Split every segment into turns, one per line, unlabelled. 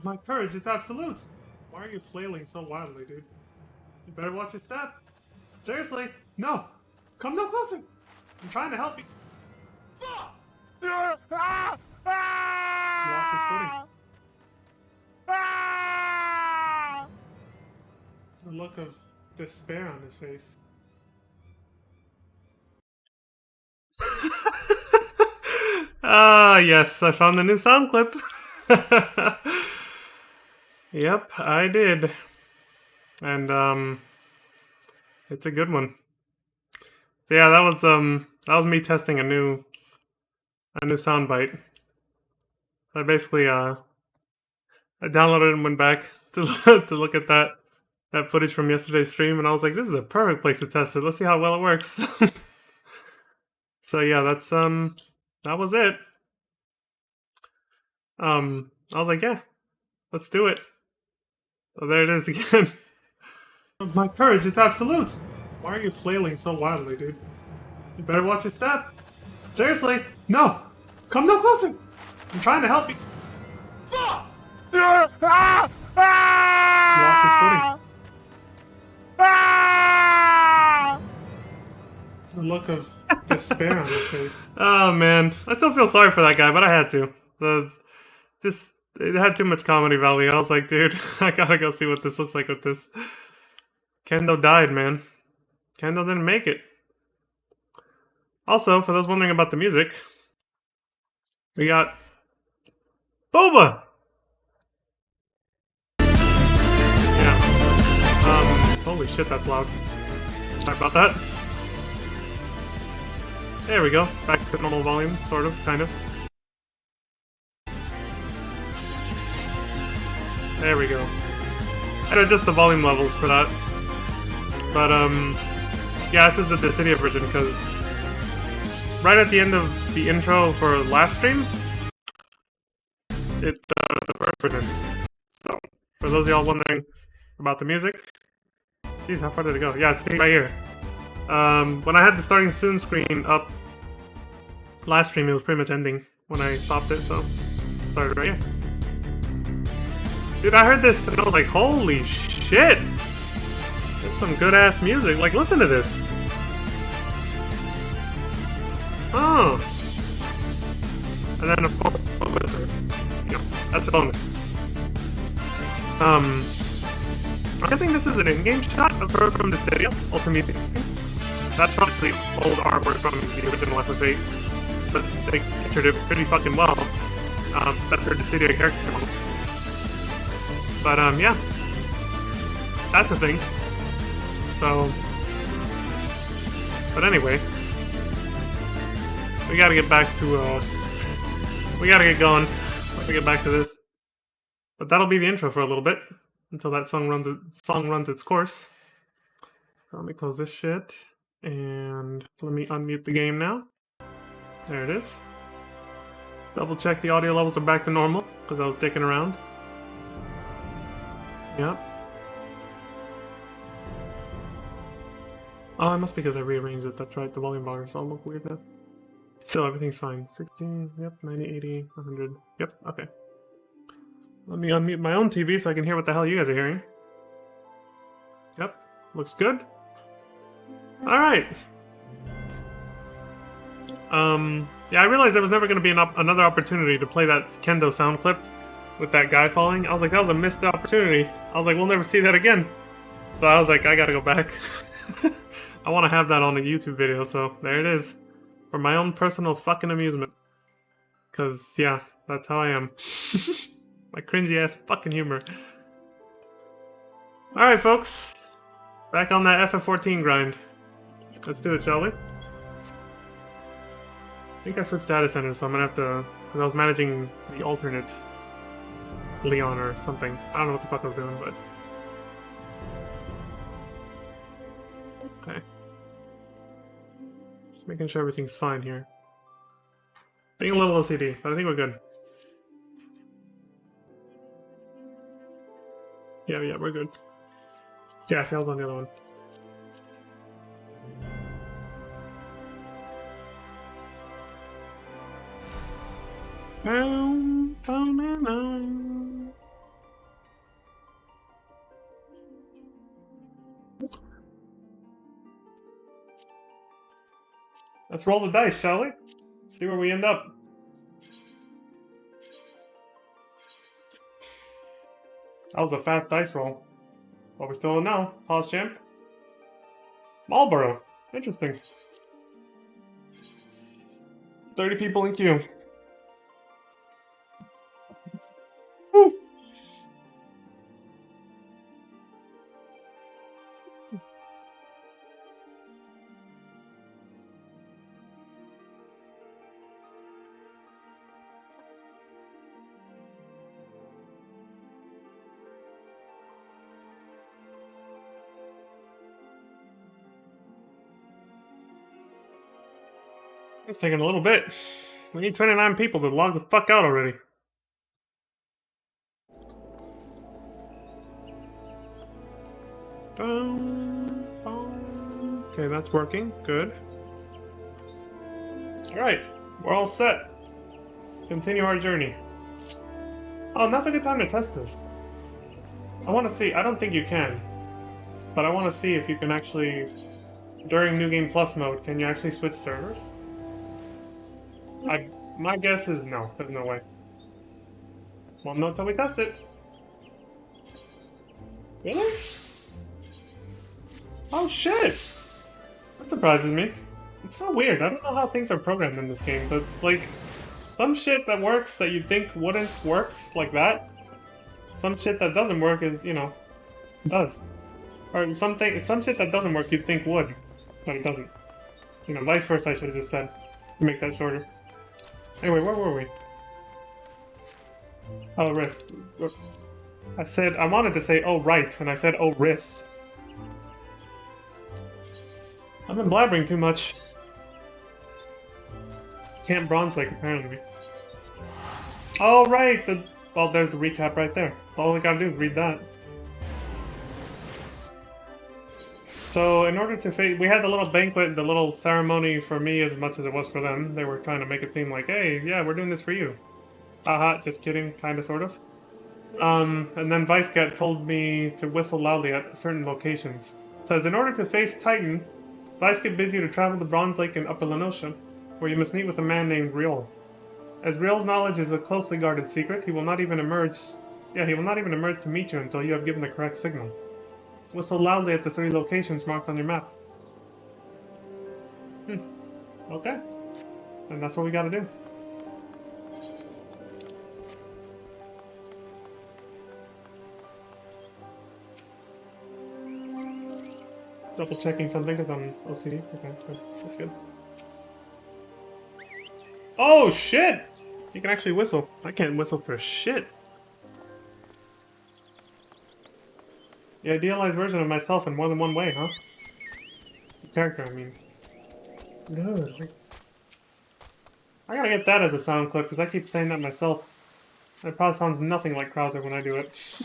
My courage is absolute. Why are you flailing so wildly, dude? You better watch your step. Seriously, no. Come no closer. I'm trying to help you. He lost his footing. The look of despair on his face. Ah, yes, I found the new sound clip. Yep, I did. And, it's a good one. So yeah, that was me testing a new soundbite. I basically, I downloaded and went back to to look at that footage from yesterday's stream, and I was like, this is a perfect place to test it. Let's see how well it works. So yeah, that was it. I was like, yeah, let's do it. So there it is again. My courage is absolute. Why are you flailing so wildly, dude? You better watch your step. Seriously, no. Come no closer. I'm trying to help you. He lost his footing. The look of despair on his face. Oh man, I still feel sorry for that guy, but I had to. It had too much comedy value. I was like, dude, I gotta go see what this looks like with this. Kendo died, man. Kendo didn't make it. Also, for those wondering about the music, we got Boba! Yeah. Holy shit, that's loud. Sorry about that. There we go. Back to normal volume, sort of, kind of. There we go. I'd adjust the volume levels for that. But, yeah, this is the Dissidia version, because right at the end of the intro for last stream, it's the first version. So, for those of y'all wondering about the music, jeez, how far did it go? Yeah, it's right here. When I had the starting soon screen up last stream, it was pretty much ending when I stopped it, so it started right here. Dude, I heard this and I was like, holy shit! That's some good ass music. Like, listen to this. Oh. And then, of course, that's a bonus. I'm guessing this is an in-game shot of her from the Dissidia Ultimate Team. That's obviously old artwork from the original FF8, but they captured it pretty fucking well. That's her Dissidia character model. But, yeah. That's a thing. So... But anyway. We gotta get back to, we gotta get going. Let's get back to this. But that'll be the intro for a little bit. Until that song runs its course. Let me close this shit. And let me unmute the game now. There it is. Double check the audio levels are back to normal, because I was dicking around. Yep. Oh, it must be because I rearranged it. That's right, the volume bars all look weird now. Still, everything's fine. 16, yep, 90, 80, 100. Yep, okay. Let me unmute my own TV so I can hear what the hell you guys are hearing. Yep, looks good. Alright. Yeah, I realized there was never going to be another opportunity to play that Kendo sound clip with that guy falling. I was like, that was a missed opportunity. I was like, we'll never see that again. So I was like, I gotta go back. I want to have that on a YouTube video, so there it is. For my own personal fucking amusement. Because, yeah, that's how I am. My cringy ass fucking humor. Alright, folks. Back on that FF14 grind. Let's do it, shall we? I think I switched data centers, so I'm gonna have to... Because I was managing the alternate Leon or something. I don't know what the fuck I was doing, but... Okay. Just making sure everything's fine here. Being a little OCD, but I think we're good. Yeah, we're good. Yeah, see, I was on the other one. Let's roll the dice, shall we? See where we end up. That was a fast dice roll. But we still don't know. Pause champ. Marlboro. Interesting. 30 people in queue. Whew. It's taking a little bit. We need 29 people to log the fuck out already. Okay, that's working. Good. Alright, we're all set. Continue our journey. Oh, now's a good time to test this. I want to see. I don't think you can. But I want to see if you can actually, during New Game Plus mode, can you actually switch servers? My guess is no. There's no way. Won't know until we test it. Really? Oh shit! That surprises me. It's so weird. I don't know how things are programmed in this game. So it's like some shit that works that you'd think wouldn't works like that. Some shit that doesn't work is, you know, does. Or some shit that doesn't work you'd think would, but it doesn't. You know, vice versa I should have just said, to make that shorter. Anyway, where were we? Oh, wrist. I wanted to say, oh, right, and I said, oh, wrist. I've been blabbering too much. Can't Bronze Lake, apparently. Oh, right! Well, there's the recap right there. All we gotta do is read that. So, in order to we had the little banquet, the little ceremony for me as much as it was for them. They were trying to make it seem like, hey, yeah, we're doing this for you. Haha, just kidding, kinda, sort of. And then Vicecat told me to whistle loudly at certain locations. It says, in order to face Titan, Vicecat bids you to travel to Bronze Lake in Upper Lenosha, where you must meet with a man named Riol. As Riol's knowledge is a closely guarded secret, he will not even emerge to meet you until you have given the correct signal. Whistle loudly at the 3 locations marked on your map. Okay. And that's what we gotta do. Double checking something because I'm OCD. Okay, good. That's good. Oh shit! You can actually whistle. I can't whistle for shit. The idealized version of myself in more than one way, huh? The character, I mean. Good. I gotta get that as a sound clip, because I keep saying that myself. It probably sounds nothing like Krauser when I do it.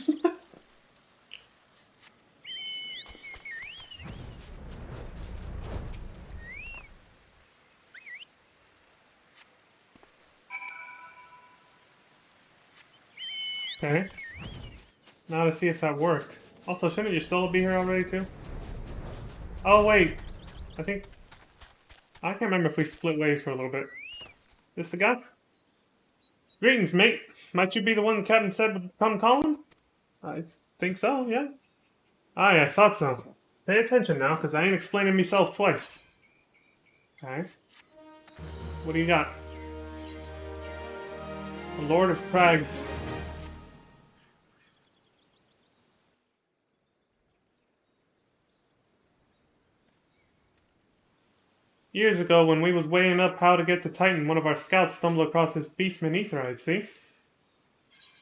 Okay. Now to see if that worked. Also, shouldn't you still be here already, too? Oh, wait. I can't remember if we split ways for a little bit. This the guy? Greetings, mate. Might you be the one the captain said would come calling? I think so, yeah. Aye, I thought so. Pay attention now, because I ain't explaining myself twice. Okay. What do you got? The Lord of Crags. Years ago, when we was weighing up how to get to Titan, one of our scouts stumbled across this beastman Aetherite, see?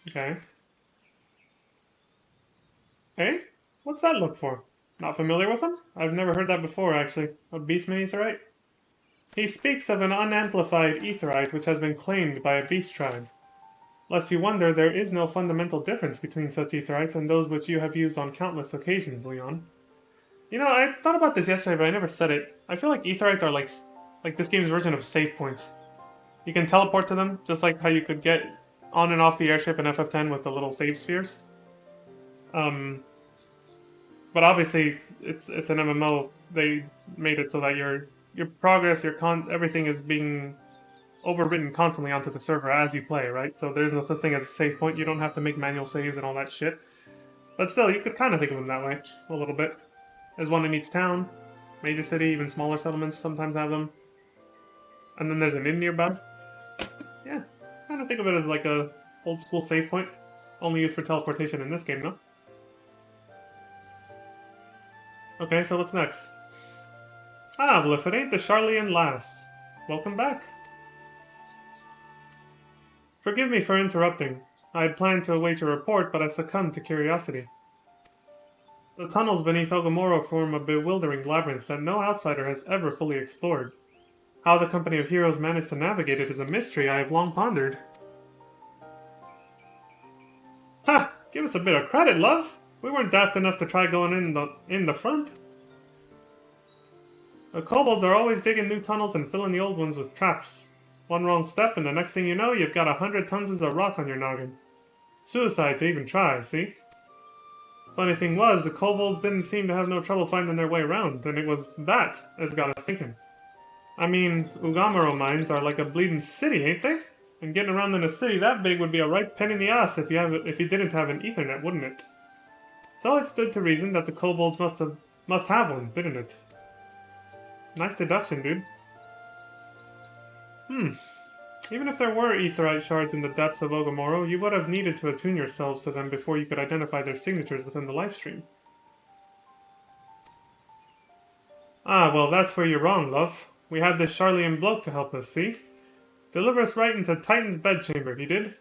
Okay. Hey? What's that look for? Not familiar with him? I've never heard that before, actually. A beastman Aetherite? He speaks of an unamplified Aetherite which has been claimed by a beast tribe. Lest you wonder, there is no fundamental difference between such Aetherites and those which you have used on countless occasions, Leon. You know, I thought about this yesterday, but I never said it. I feel like Aetherites are like this game's version of save points. You can teleport to them, just like how you could get on and off the airship in FF10 with the little save spheres. But obviously, it's an MMO. They made it so that your progress, everything is being overwritten constantly onto the server as you play, right? So there's no such thing as a save point. You don't have to make manual saves and all that shit. But still, you could kind of think of them that way, a little bit. There's one in each town, major city, even smaller settlements sometimes have them. And then there's an inn nearby. Yeah, kind of think of it as like a old school save point, only used for teleportation in this game, no? Okay, so what's next? Ah, well if it ain't the Charlian lass. Welcome back. Forgive me for interrupting. I had planned to await your report, but I succumbed to curiosity. The tunnels beneath Ogomoro form a bewildering labyrinth that no outsider has ever fully explored. How the company of heroes managed to navigate it is a mystery I have long pondered. Ha! Give us a bit of credit, love! We weren't daft enough to try going in the front. The kobolds are always digging new tunnels and filling the old ones with traps. One wrong step and the next thing you know, you've got 100 tons of rock on your noggin. Suicide to even try, see? Funny thing was, the kobolds didn't seem to have no trouble finding their way around, and it was that as got us thinking. I mean, Ugamaro mines are like a bleeding city, ain't they? And getting around in a city that big would be a right pain in the ass if you didn't have an Ethernet, wouldn't it? So it stood to reason that the kobolds must have one, didn't it? Nice deduction, dude. Even if there were aetherite shards in the depths of Ogomoro, you would have needed to attune yourselves to them before you could identify their signatures within the lifestream. Ah, well, that's where you're wrong, love. We had this Charlian bloke to help us, see? Deliver us right into Titan's bedchamber, he did.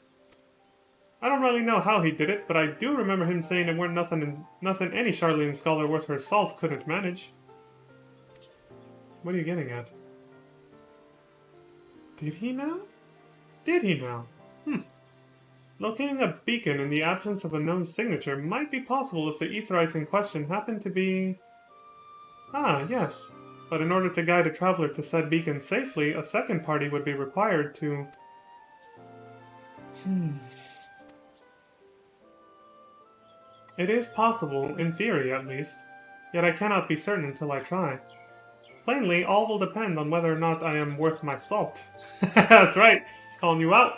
I don't really know how he did it, but I do remember him saying it weren't nothing any Charlian scholar worth her salt couldn't manage. What are you getting at? Did he now? Did he now? Locating a beacon in the absence of a known signature might be possible if the aetherites in question happen to be... Ah, yes. But in order to guide a traveler to said beacon safely, a second party would be required to... It is possible, in theory at least, yet I cannot be certain until I try. Plainly, all will depend on whether or not I am worth my salt. That's right, he's calling you out.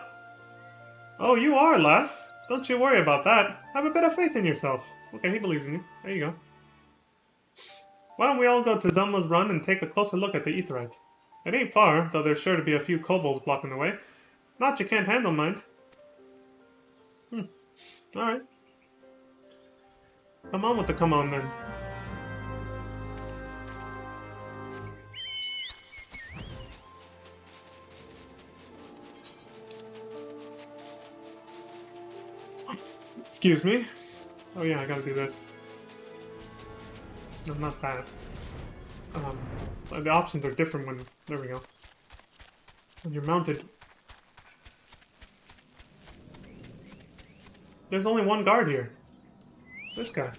Oh, you are, lass. Don't you worry about that. Have a bit of faith in yourself. Okay, he believes in you. There you go. Why don't we all go to Zelma's Run and take a closer look at the aetherite? It ain't far, though there's sure to be a few kobolds blocking the way. Not you can't handle, mind. Alright. Come on with the come on, then. Excuse me. Oh yeah, I gotta do this. No, not that. The options are different when... There we go. When you're mounted. There's only one guard here. This guy.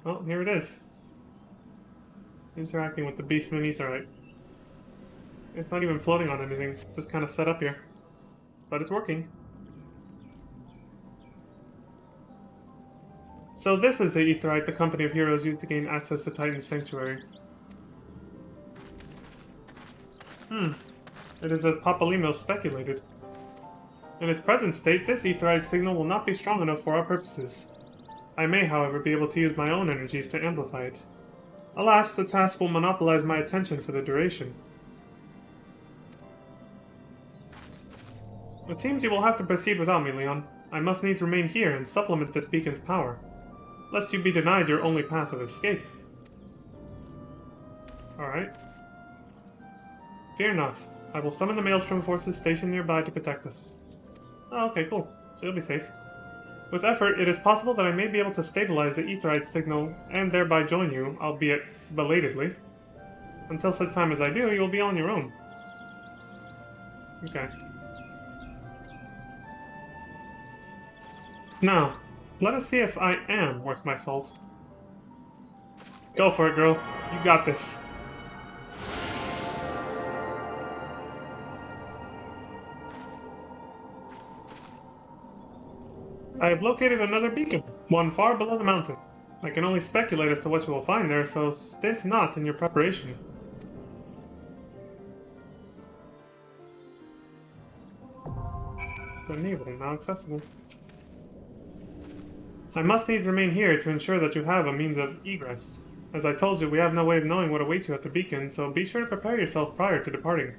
Well, here it is. Interacting with the Beastman Aetherite. It's not even floating on anything, it's just kind of set up here. But it's working. So this is the Aetherite the company of heroes used to gain access to Titan's sanctuary. It is as Papalimos speculated. In its present state, this Aetherite signal will not be strong enough for our purposes. I may, however, be able to use my own energies to amplify it. Alas, the task will monopolize my attention for the duration. It seems you will have to proceed without me, Leon. I must needs remain here and supplement this beacon's power, lest you be denied your only path of escape. Alright. Fear not. I will summon the Maelstrom forces stationed nearby to protect us. Oh, okay, cool. So you'll be safe. With effort, it is possible that I may be able to stabilize the Aetherite signal and thereby join you, albeit belatedly. Until such time as I do, you will be on your own. Okay. Now, let us see if I am worth my salt. Go for it, girl. You got this. I have located another beacon, one far below the mountain. I can only speculate as to what you will find there, so stint not in your preparation. The navel, now accessible. I must needs remain here to ensure that you have a means of egress. As I told you, we have no way of knowing what awaits you at the beacon, so be sure to prepare yourself prior to departing.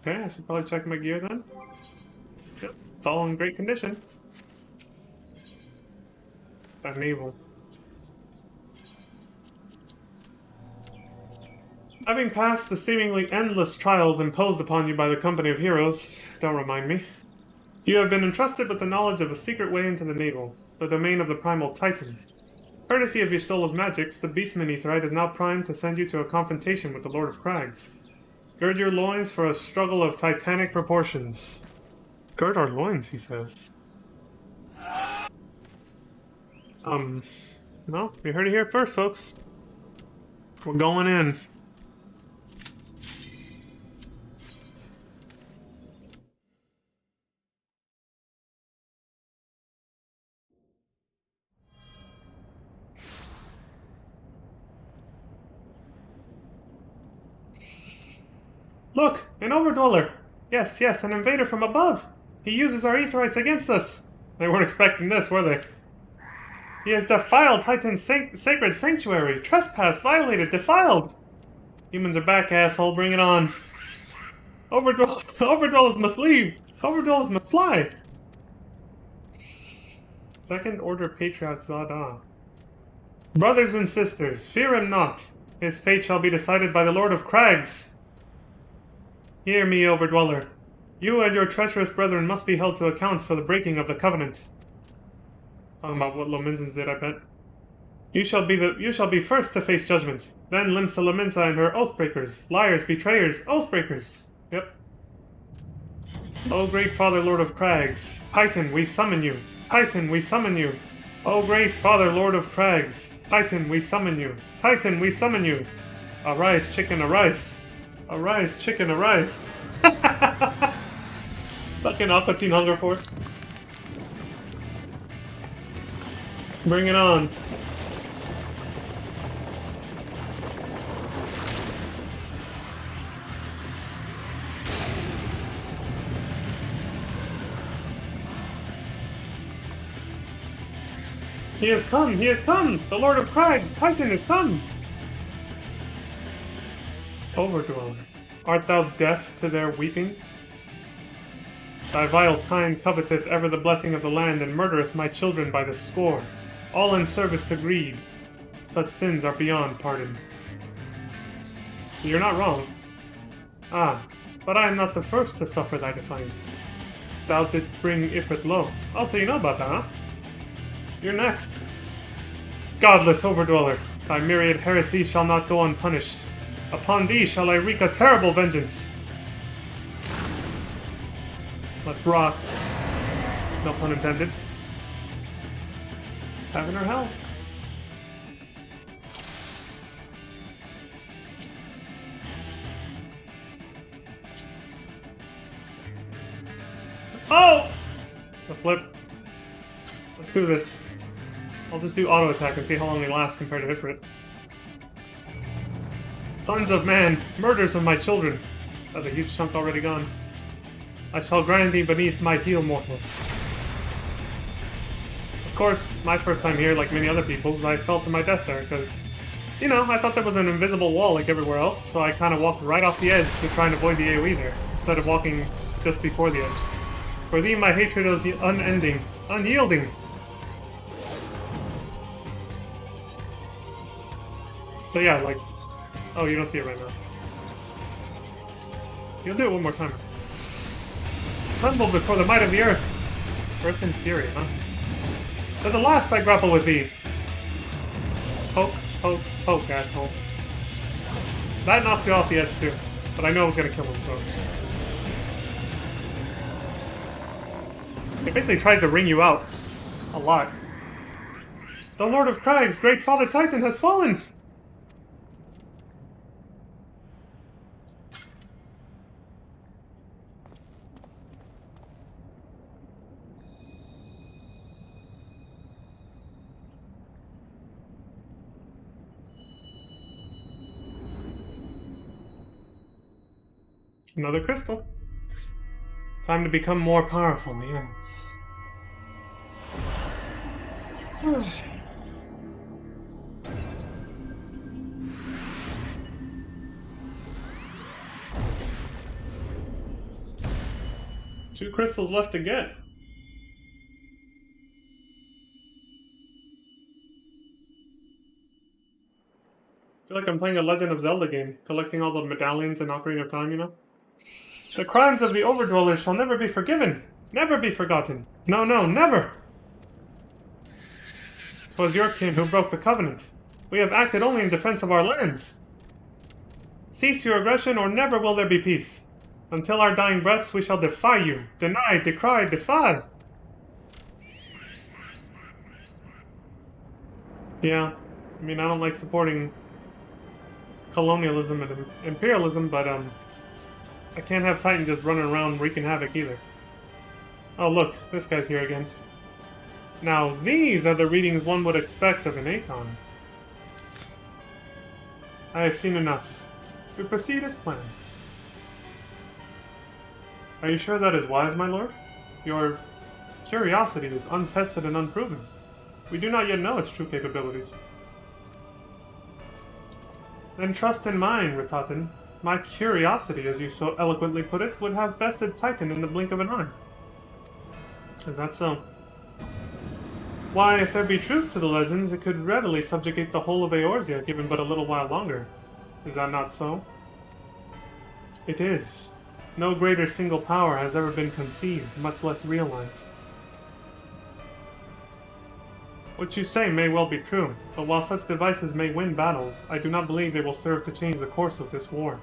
Okay, I should probably check my gear then. Yep, it's all in great condition. That navel. Having passed the seemingly endless trials imposed upon you by the company of heroes, don't remind me, you have been entrusted with the knowledge of a secret way into the navel, the domain of the primal Titan. Courtesy of Ystola's magics, the Beastman Aetheryte is now primed to send you to a confrontation with the Lord of Crags. Gird your loins for a struggle of titanic proportions. Gird our loins, he says. No, you heard it here first, folks. We're going in. Look, an overdweller. Yes, yes, an invader from above. He uses our aetherites against us. They weren't expecting this, were they? He has defiled Titan's sacred sanctuary. Trespass, violated, defiled. Humans are back, asshole. Bring it on. Overdwellers must leave. Overdwellers must fly. Second Order Patriarch Zada. Brothers and sisters, fear him not. His fate shall be decided by the Lord of Crags. Hear me, Overdweller. You and your treacherous brethren must be held to account for the breaking of the covenant. Talking about what Lominzans did, I bet. You shall be first to face judgment. Then Limsa Lominsa and her oathbreakers, liars, betrayers, oathbreakers. Yep. O great Father Lord of Crags, Titan, we summon you. Titan, we summon you. O great Father Lord of Crags, Titan, we summon you. Titan, we summon you. Arise, chicken, arise. Arise, chicken, arise. Fucking Aqua Teen Hunger Force. Bring it on. He has come! He has come! The Lord of Crags, Titan, has come! Overdweller, art thou deaf to their weeping? Thy vile kind coveteth ever the blessing of the land, and murdereth my children by the score, all in service to greed. Such sins are beyond pardon. You're not wrong. Ah, but I am not the first to suffer thy defiance. Thou didst bring Ifrit low. Oh, so you know about that, huh? You're next. Godless Overdweller, thy myriad heresies shall not go unpunished. Upon thee shall I wreak a terrible vengeance. Let's rock. No pun intended. Heaven or hell? Oh! The flip. Let's do this. I'll just do auto attack and see how long they last compared to Ifrit. Sons of man, murders of my children. That's a huge chunk already gone. I shall grind thee beneath my heel, mortal. Of course, my first time here, like many other people's, I fell to my death there, because, you know, I thought there was an invisible wall like everywhere else, so I kind of walked right off the edge to try and avoid the AoE there, instead of walking just before the edge. For thee my hatred is unending, unyielding. So yeah, like... Oh, you don't see it right now. You'll do it one more time. Tremble before the might of the earth. Earth and fury, huh? As the last I grapple with thee. Poke, poke, poke, asshole. That knocks you off the edge too. But I know I was gonna kill him, so... It basically tries to wring you out. A lot. The Lord of Crags, great Father Titan, has fallen! Another crystal. Time to become more powerful, yes. Two crystals left to get. I feel like I'm playing a Legend of Zelda game, collecting all the medallions in Ocarina of Time, you know? The crimes of the Overdwellers shall never be forgiven, never be forgotten. No, no, never! 'Twas your kin who broke the covenant. We have acted only in defense of our lands. Cease your aggression, or never will there be peace. Until our dying breaths, we shall defy you. Deny, decry, defy! Yeah, I mean, I don't like supporting colonialism and imperialism, but, I can't have Titan just running around wreaking havoc either. Oh, look, this guy's here again. Now, these are the readings one would expect of an Akon. I have seen enough. We proceed as planned. Are you sure that is wise, my lord? Your curiosity is untested and unproven. We do not yet know its true capabilities. Then trust in mine, Ritaten. My curiosity, as you so eloquently put it, would have bested Titan in the blink of an eye. Is that so? Why, if there be truth to the legends, it could readily subjugate the whole of Eorzea, given but a little while longer. Is that not so? It is. No greater single power has ever been conceived, much less realized. What you say may well be true, but while such devices may win battles, I do not believe they will serve to change the course of this war.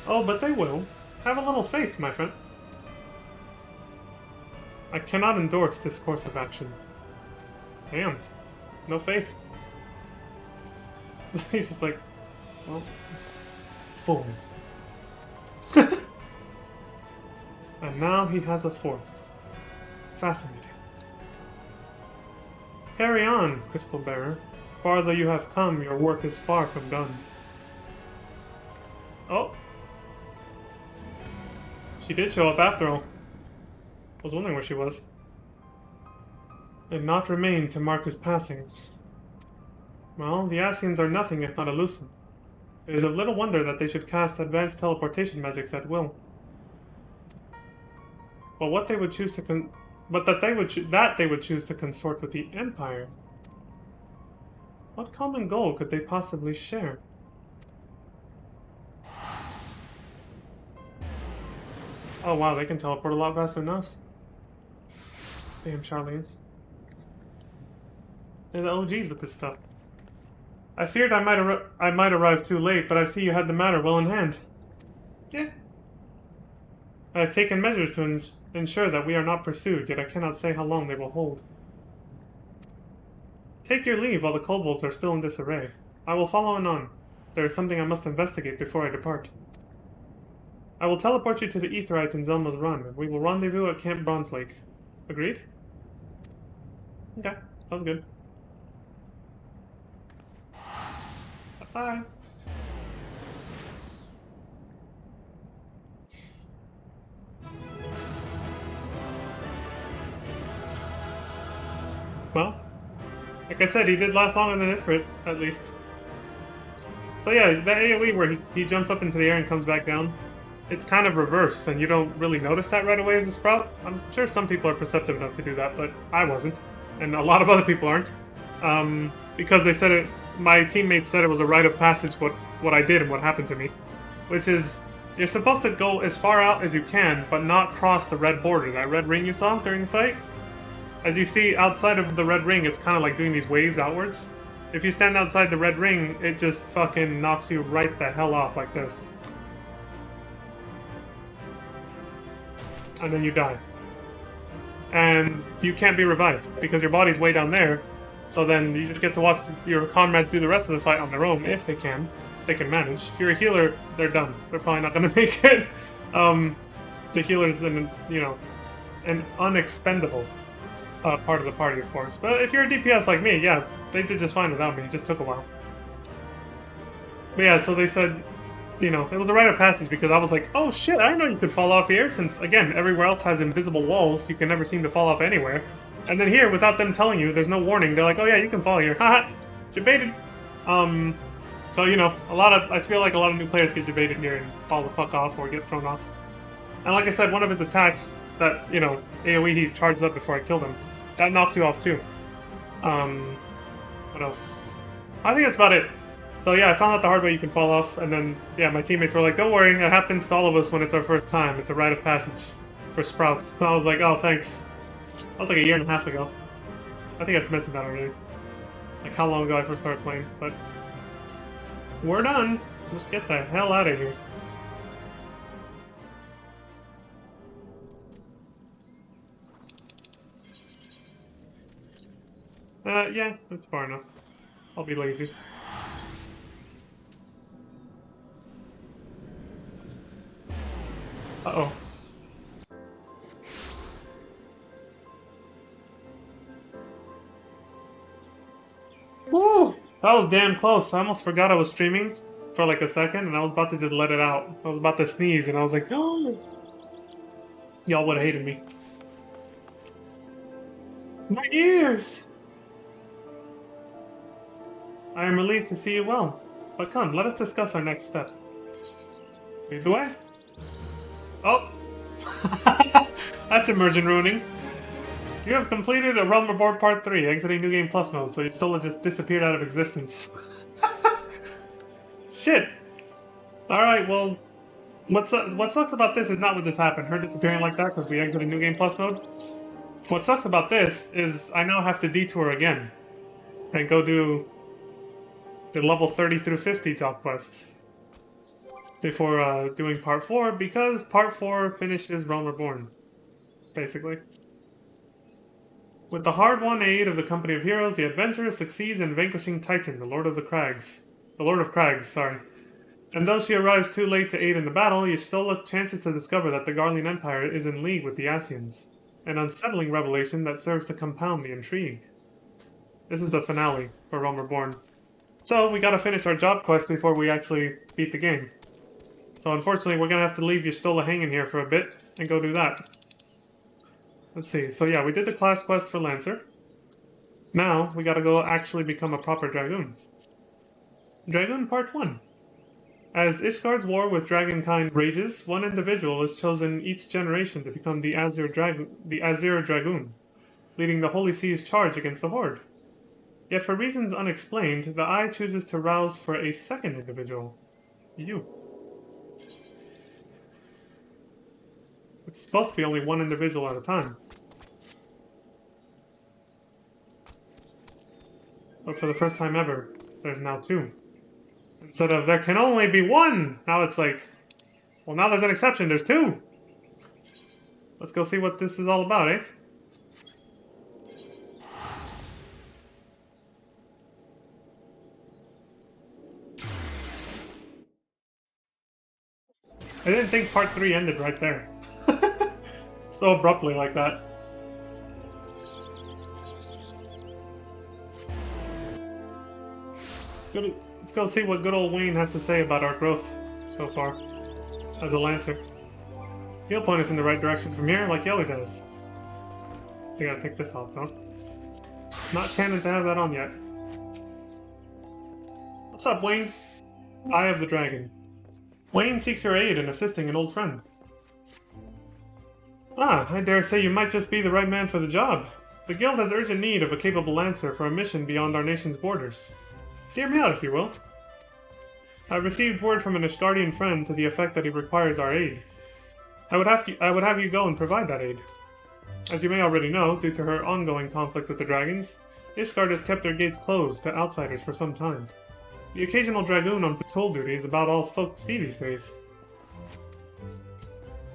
Oh, but they will. Have a little faith, my friend. I cannot endorse this course of action. Damn. No faith. He's just like, well, fool. And now he has a fourth. Fascinating. Carry on, Crystal Bearer. Far as you have come, your work is far from done. Oh. She did show up after all. I was wondering where she was. And not remain to mark his passing. Well, the Asians are nothing if not elusive. It is of little wonder that they should cast advanced teleportation magics at will. But what they would choose to they would choose to consort with the Empire. What common goal could they possibly share? Oh wow, they can teleport a lot faster than us. Damn Charlie's. They're the OGs with this stuff. I feared I might arrive too late, but I see you had the matter well in hand. Yeah. I have taken measures to ensure that we are not pursued, yet I cannot say how long they will hold. Take your leave while the kobolds are still in disarray. I will follow anon. There is something I must investigate before I depart. I will teleport you to the Aetheryte in Zelma's Run, and we will rendezvous at Camp Bronze Lake. Agreed? Okay, sounds good. Bye. Well, like I said, he did last longer than Ifrit, at least. So yeah, that AoE where he jumps up into the air and comes back down, it's kind of reverse, and you don't really notice that right away as a Sprout. I'm sure some people are perceptive enough to do that, but I wasn't. And a lot of other people aren't. Because they said it, my teammates said it was a rite of passage what I did and what happened to me. Which is, you're supposed to go as far out as you can, but not cross the red border, that red ring you saw during the fight. As you see, outside of the red ring, it's kind of like doing these waves outwards. If you stand outside the red ring, it just fucking knocks you right the hell off like this. And then you die. And you can't be revived, because your body's way down there. So then you just get to watch your comrades do the rest of the fight on their own, if they can. If they can manage. If you're a healer, they're done. They're probably not going to make it. The healer's an unexpendable part of the party, of course. But if you're a DPS like me, yeah, they did just fine without me. It just took a while. But yeah, so they said, you know, it was a rite of passage because I was like, oh shit, I didn't know you could fall off here, since, again, everywhere else has invisible walls, you can never seem to fall off anywhere. And then here, without them telling you, there's no warning, they're like, oh yeah, you can fall here. Haha, debated. So, you know, I feel like a lot of new players get debated here and fall the fuck off or get thrown off. And like I said, one of his attacks that, you know, AoE he charged up before I killed him, that knocked you off too. What else? I think that's about it. So yeah, I found out the hard way you can fall off, and then, yeah, my teammates were like, don't worry, it happens to all of us when it's our first time. It's a rite of passage for Sprouts. So I was like, oh, thanks. That was like a year and a half ago. I think I've mentioned that already. Like how long ago I first started playing, but we're done. Let's get the hell out of here. Yeah, that's far enough. I'll be lazy. Uh-oh. Woo! That was damn close. I almost forgot I was streaming for like a second, and I was about to just let it out. I was about to sneeze, and I was like, oh! Y'all would have hated me. My ears! I am relieved to see you well. But come, let us discuss our next step. Lead the way. Oh! That's immersion ruining. You have completed a Realm Reborn Part 3, exiting New Game Plus mode, so your soul just disappeared out of existence. Shit! Alright, well, what sucks about this is not what just happened, her disappearing like that because we exited New Game Plus mode. What sucks about this is I now have to detour again and go do the level 30 through 50 job quest before doing Part 4, because Part 4 finishes Realm Reborn, basically. With the hard-won aid of the Company of Heroes, the adventurer succeeds in vanquishing Titan, the Lord of Crags, sorry. And though she arrives too late to aid in the battle, Y'shtola chances to discover that the Garlean Empire is in league with the Ascians, an unsettling revelation that serves to compound the intrigue. This is the finale for Realm Reborn. So, we gotta finish our job quest before we actually beat the game. So unfortunately, we're gonna have to leave Y'shtola hanging here for a bit and go do that. Let's see, so yeah, we did the class quest for Lancer. Now, we gotta go actually become a proper Dragoon. Dragoon Part 1. As Ishgard's war with Dragonkind rages, one individual is chosen each generation to become the Azure Dragoon, leading the Holy Sea's charge against the Horde. Yet for reasons unexplained, the Eye chooses to rouse for a second individual. You. It's supposed to be only one individual at a time. But for the first time ever, there's now two. Instead of, there can only be one! Now it's like, well, now there's an exception, there's two! Let's go see what this is all about, eh? I didn't think Part 3 ended right there. So abruptly like that. Let's go see what good old Wayne has to say about our growth so far as a Lancer. He'll point us in the right direction from here, like he always has. I gotta take this off, though. Not canon to have that on yet. What's up, Wayne? Eye of the Dragon. Wayne seeks your aid in assisting an old friend. Ah, I dare say you might just be the right man for the job. The guild has urgent need of a capable Lancer for a mission beyond our nation's borders. Hear me out, if you will. I've received word from an Ishgardian friend to the effect that he requires our aid. I would have you go and provide that aid. As you may already know, due to her ongoing conflict with the dragons, Ishgard has kept their gates closed to outsiders for some time. The occasional dragoon on patrol duty is about all folk see these days.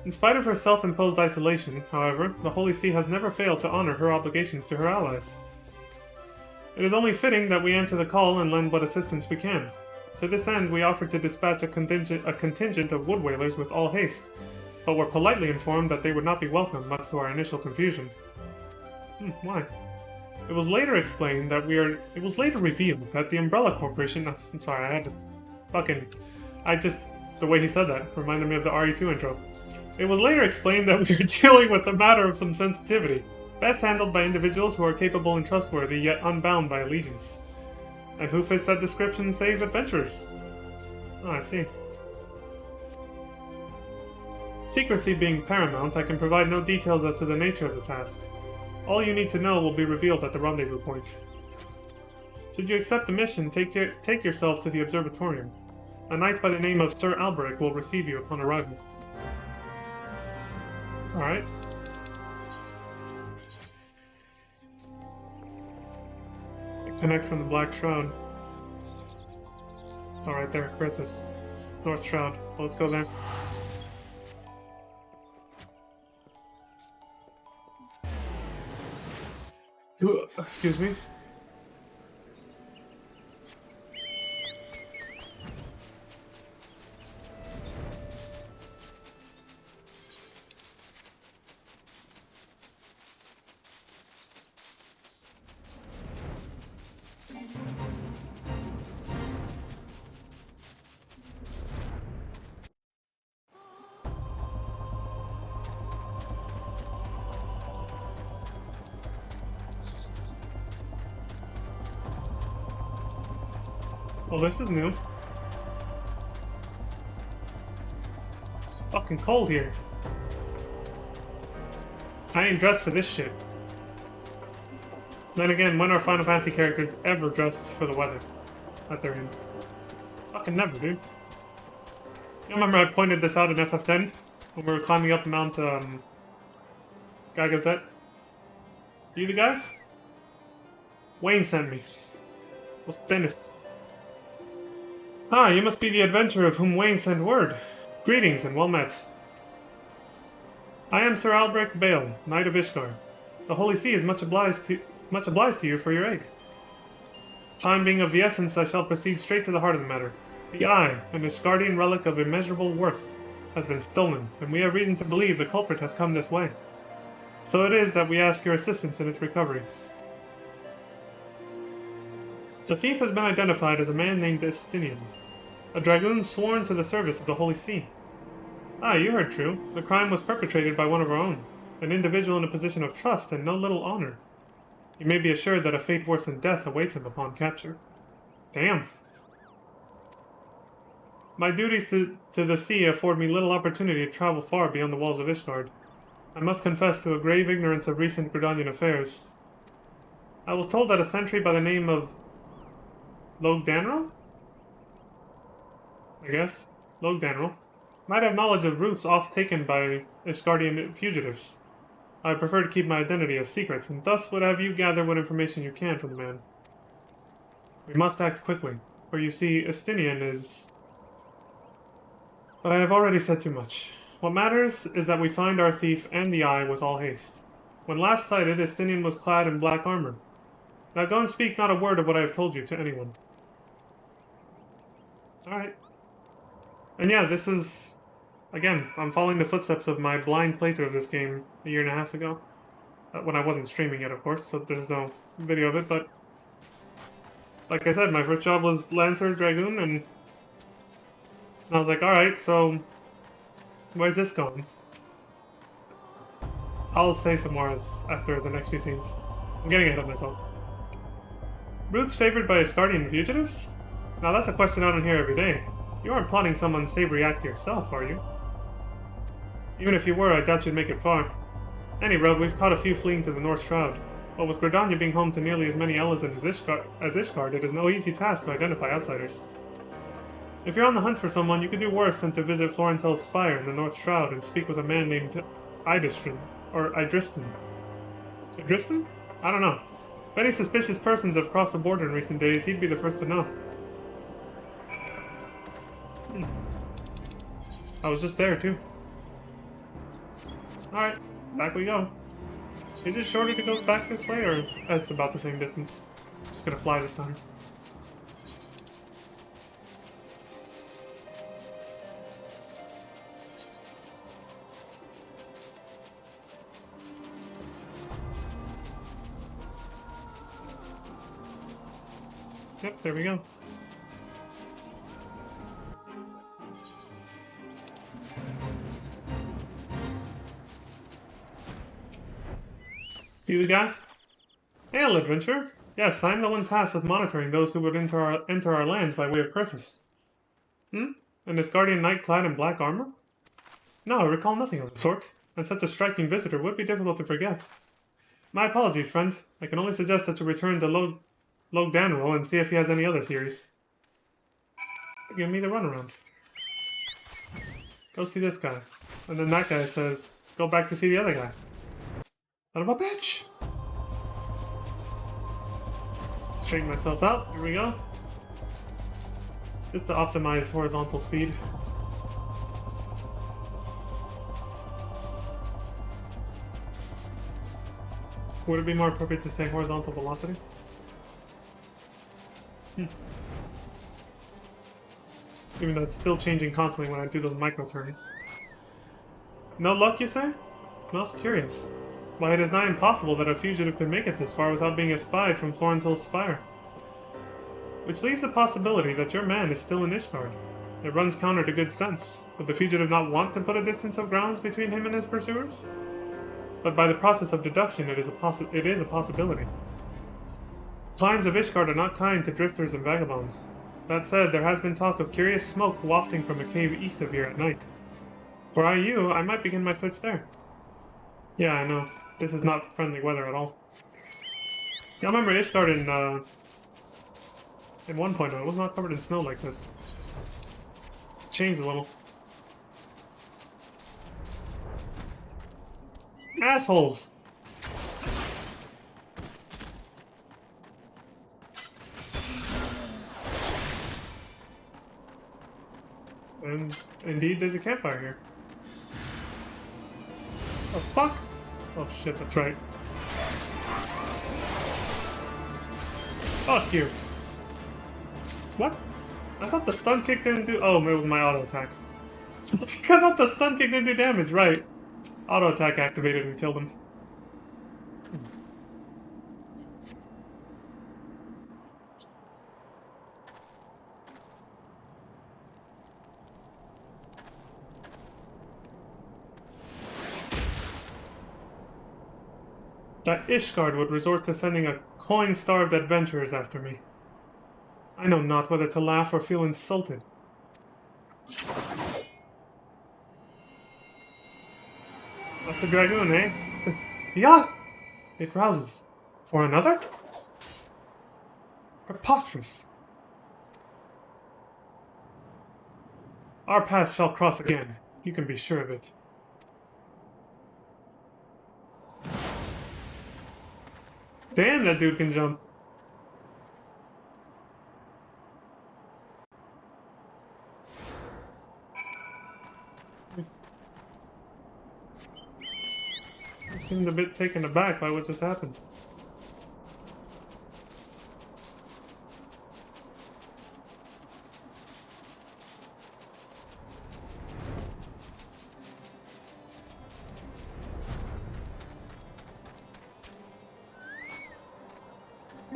In spite of her self-imposed isolation, however, the Holy See has never failed to honor her obligations to her allies. It is only fitting that we answer the call and lend what assistance we can. To this end, we offered to dispatch a contingent of wood whalers with all haste, but were politely informed that they would not be welcome, much to our initial confusion. Why? It was later explained that revealed that the Umbrella Corporation... I'm sorry, I had to... The way he said that reminded me of the RE2 intro. It was later explained that we are dealing with a matter of some sensitivity, best handled by individuals who are capable and trustworthy, yet unbound by allegiance. And who fits that description save adventurers? Oh, I see. Secrecy being paramount, I can provide no details as to the nature of the task. All you need to know will be revealed at the rendezvous point. Should you accept the mission, take yourself to the observatorium. A knight by the name of Sir Alberic will receive you upon arrival. Alright. It connects from the Black Shroud. Oh, right there, Chrysis. North Shroud. Well, let's go there. Excuse me. Well, this is new. It's fucking cold here. I ain't dressed for this shit. Then again, when are Final Fantasy characters ever dressed for the weather that they're in? Fucking never, dude. You remember I pointed this out in FF10 when we were climbing up Mount Gagazet? You the guy? Wayne sent me. What's business? Ah, you must be the adventurer of whom Wayne sent word. Greetings and well met. I am Sir Albrecht Bale, Knight of Ishgard. The Holy See is much obliged to you for your aid. Time being of the essence, I shall proceed straight to the heart of the matter. The Eye, an Ishgardian relic of immeasurable worth, has been stolen, and we have reason to believe the culprit has come this way. So it is that we ask your assistance in its recovery. The thief has been identified as a man named Estinian, a dragoon sworn to the service of the Holy See. Ah, you heard true. The crime was perpetrated by one of our own, an individual in a position of trust and no little honor. You may be assured that a fate worse than death awaits him upon capture. Damn. My duties to the sea afford me little opportunity to travel far beyond the walls of Ishgard. I must confess to a grave ignorance of recent Gridanian affairs. I was told that a sentry by the name of Logdanrel? I guess. Logdanrel. Might have knowledge of routes oft taken by Ishgardian fugitives. I prefer to keep my identity a secret, and thus would have you gather what information you can from the man. We must act quickly, for you see, Estinian is... But I have already said too much. What matters is that we find our thief and the Eye with all haste. When last sighted, Estinian was clad in black armor. Now go and speak not a word of what I have told you to anyone. Alright. And yeah, this is... Again, I'm following the footsteps of my blind playthrough of this game a year and a half ago. When I wasn't streaming yet, of course, so there's no video of it, but... Like I said, my first job was Lancer Dragoon, and... I was like, alright, so... Where's this going? I'll say some more after the next few scenes. I'm getting ahead of myself. Routes favored by Asgardian fugitives? Now that's a question I don't hear every day. You aren't plotting some unsavory act yourself, are you? Even if you were, I doubt you'd make it far. Any road, we've caught a few fleeing to the North Shroud. But with Gridania being home to nearly as many Elezen as Ishgard, it is no easy task to identify outsiders. If you're on the hunt for someone, you could do worse than to visit Florentel's spire in the North Shroud and speak with a man named Idristan, or Idristan. Idristan? I don't know. If any suspicious persons have crossed the border in recent days, he'd be the first to know. I was just there, too. Alright, back we go. Is it shorter to go back this way, or it's about the same distance? I'm just gonna fly this time. Yep, there we go. You the guy? Hail, adventurer. Yes, I'm the one tasked with monitoring those who would enter our lands by way of Crithis. Hmm? And this guardian knight clad in black armor? No, I recall nothing of the sort, and such a striking visitor would be difficult to forget. My apologies, friend. I can only suggest that you return to Logdanrel and see if he has any other theories. Give me the runaround. Go see this guy. And then that guy says, go back to see the other guy. Son of a bitch! Straighten myself out. Here we go. Just to optimize horizontal speed. Would it be more appropriate to say horizontal velocity? Even though it's still changing constantly when I do those micro turns. No luck, you say? Most curious. Why, it is nigh impossible that a fugitive could make it this far without being espied from Florentil's spire. Which leaves the possibility that your man is still in Ishgard. It runs counter to good sense. Would the fugitive not want to put a distance of grounds between him and his pursuers? But by the process of deduction, it is a possibility. Signs of Ishgard are not kind to drifters and vagabonds. That said, there has been talk of curious smoke wafting from a cave east of here at night. Were I you, I might begin my search there. Yeah, I know. This is not friendly weather at all. Yeah, I remember Ishgard in 1.0. It was not covered in snow like this. Changed a little. Assholes! And indeed, there's a campfire here. Oh, fuck! Oh shit, that's right. Fuck you! What? I thought the stun kick didn't do- oh, it was my auto attack. I thought the stun kick didn't do damage, right. Auto attack activated and killed him. That Ishgard would resort to sending a coin-starved adventurers after me. I know not whether to laugh or feel insulted. That's the dragoon, eh? Yeah! It rouses. For another? Preposterous. Our paths shall cross again. You can be sure of it. Damn, that dude can jump. I seemed a bit taken aback by what just happened.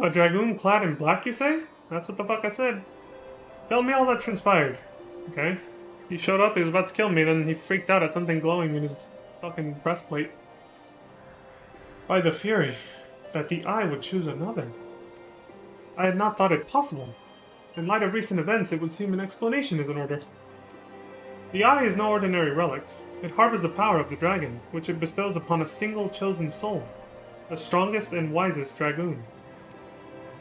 A dragoon clad in black, you say? That's what the fuck I said. Tell me all that transpired. Okay. He showed up, he was about to kill me, then he freaked out at something glowing in his fucking breastplate. By the fury, that the Eye would choose another. I had not thought it possible. In light of recent events, it would seem an explanation is in order. The Eye is no ordinary relic. It harbors the power of the dragon, which it bestows upon a single chosen soul, the strongest and wisest dragoon.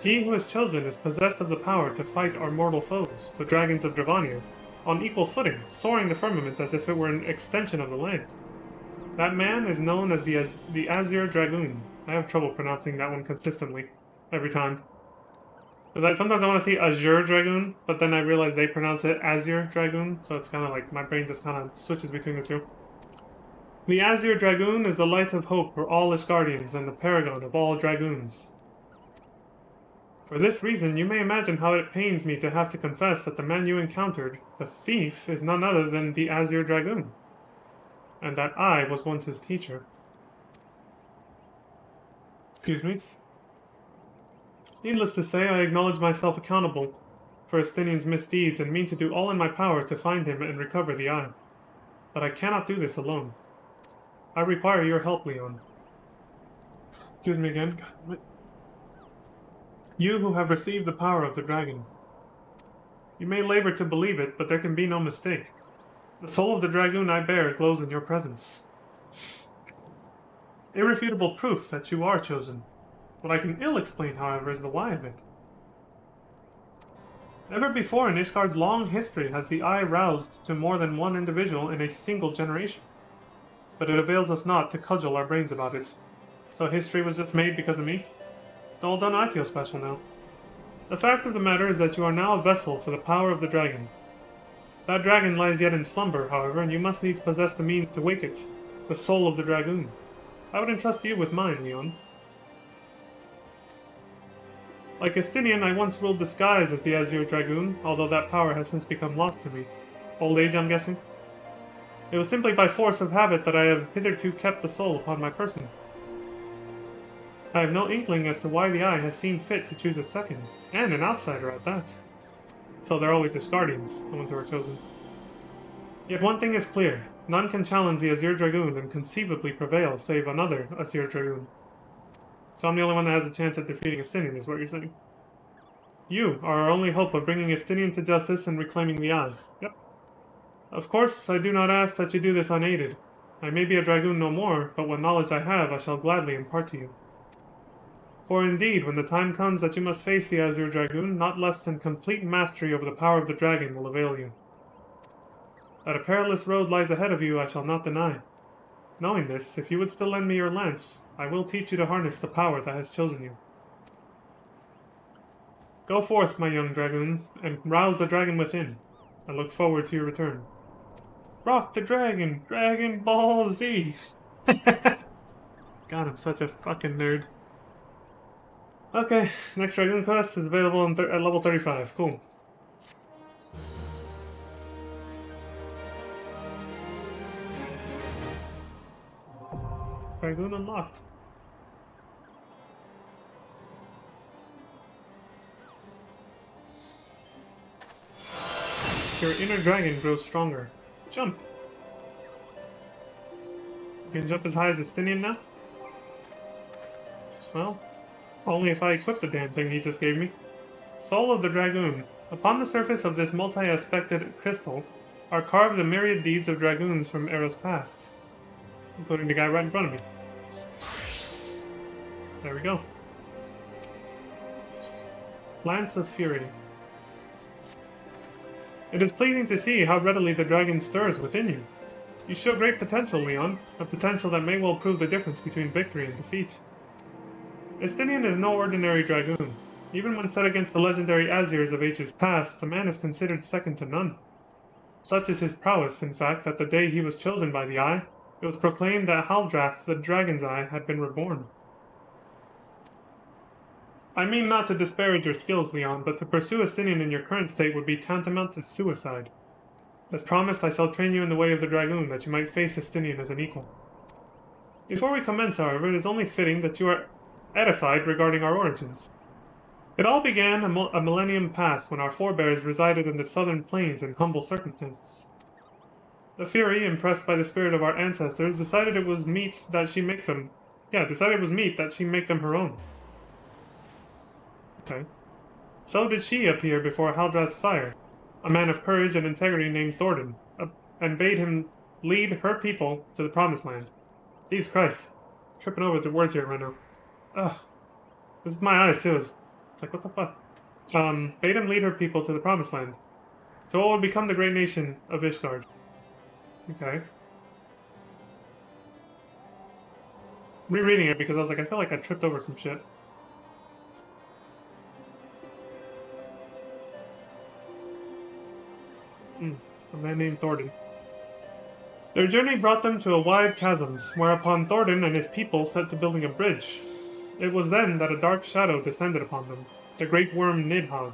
He who is chosen is possessed of the power to fight our mortal foes, the dragons of Dravania, on equal footing, soaring the firmament as if it were an extension of the land. That man is known as the Azure Dragoon. I have trouble pronouncing that one consistently, every time. Because sometimes I want to see Azure Dragoon, but then I realize they pronounce it Azure Dragoon, so it's kind of like my brain just kind of switches between the two. The Azure Dragoon is the light of hope for all Ishgardians and the paragon of all dragoons. For this reason, you may imagine how it pains me to have to confess that the man you encountered, the thief, is none other than the Azure Dragoon, and that I was once his teacher. Excuse me. Needless to say, I acknowledge myself accountable for Estinian's misdeeds and mean to do all in my power to find him and recover the Eye. But I cannot do this alone. I require your help, Leon. Excuse me again. God, what? You who have received the power of the dragon. You may labor to believe it, but there can be no mistake. The soul of the dragoon I bear glows in your presence. Irrefutable proof that you are chosen. What I can ill explain, however, is the why of it. Never before in Ishgard's long history has the eye roused to more than one individual in a single generation. But it avails us not to cudgel our brains about it. So history was just made because of me? All done, I feel special now. The fact of the matter is that you are now a vessel for the power of the dragon. That dragon lies yet in slumber, however, and you must needs possess the means to wake it. The soul of the dragoon. I would entrust you with mine, Leon. Like Estinian, I once ruled the skies as the Azure Dragoon, although that power has since become lost to me. Old age, I'm guessing? It was simply by force of habit that I have hitherto kept the soul upon my person. I have no inkling as to why the Eye has seen fit to choose a second, and an outsider at that. So they're always its guardians, the ones who are chosen. Yet one thing is clear, none can challenge the Azure Dragoon and conceivably prevail save another Azure Dragoon. So I'm the only one that has a chance at defeating Estinian, is what you're saying. You are our only hope of bringing Estinian to justice and reclaiming the Eye. Yep. Of course, I do not ask that you do this unaided. I may be a Dragoon no more, but what knowledge I have I shall gladly impart to you. For indeed, when the time comes that you must face the Azure Dragoon, not less than complete mastery over the power of the dragon will avail you. That a perilous road lies ahead of you I shall not deny. Knowing this, if you would still lend me your lance, I will teach you to harness the power that has chosen you. Go forth, my young dragoon, and rouse the dragon within. I look forward to your return. Rock the dragon! Dragon Ball Z! God, I'm such a fucking nerd. Okay, next Dragoon quest is available at level 35. Cool. Dragoon unlocked. Your inner dragon grows stronger. Jump! You can jump as high as Estinian now? Well, only if I equip the damn thing he just gave me. Soul of the Dragoon. Upon the surface of this multi-aspected crystal are carved the myriad deeds of dragoons from eras past, including the guy right in front of me. There we go. Lance of Fury. It is pleasing to see how readily the dragon stirs within you. You show great potential, Leon, a potential that may well prove the difference between victory and defeat. Estinian is no ordinary dragoon. Even when set against the legendary Azirs of ages past, the man is considered second to none. Such is his prowess, in fact, that the day he was chosen by the Eye, it was proclaimed that Haldrath, the Dragon's Eye, had been reborn. I mean not to disparage your skills, Leon, but to pursue Estinian in your current state would be tantamount to suicide. As promised, I shall train you in the way of the Dragoon, that you might face Estinian as an equal. Before we commence, however, it is only fitting that you are edified regarding our origins. It all began a millennium past when our forebears resided in the southern plains in humble circumstances. The Fury, impressed by the spirit of our ancestors, decided it was meet that she make them her own. Okay. So did she appear before Haldrath's sire, a man of courage and integrity named Thordan, and bade him lead her people to the Promised Land. Jesus Christ. Tripping over the words here right now. Ugh. This is my eyes, too. It's like, what the fuck? Bade him lead her people to the Promised Land. So what would become the great nation of Ishgard? Okay. Rereading it because I was like, I feel like I tripped over some shit. A man named Thordan. Their journey brought them to a wide chasm, whereupon Thordan and his people set to building a bridge. It was then that a dark shadow descended upon them, the great worm Nidhogg.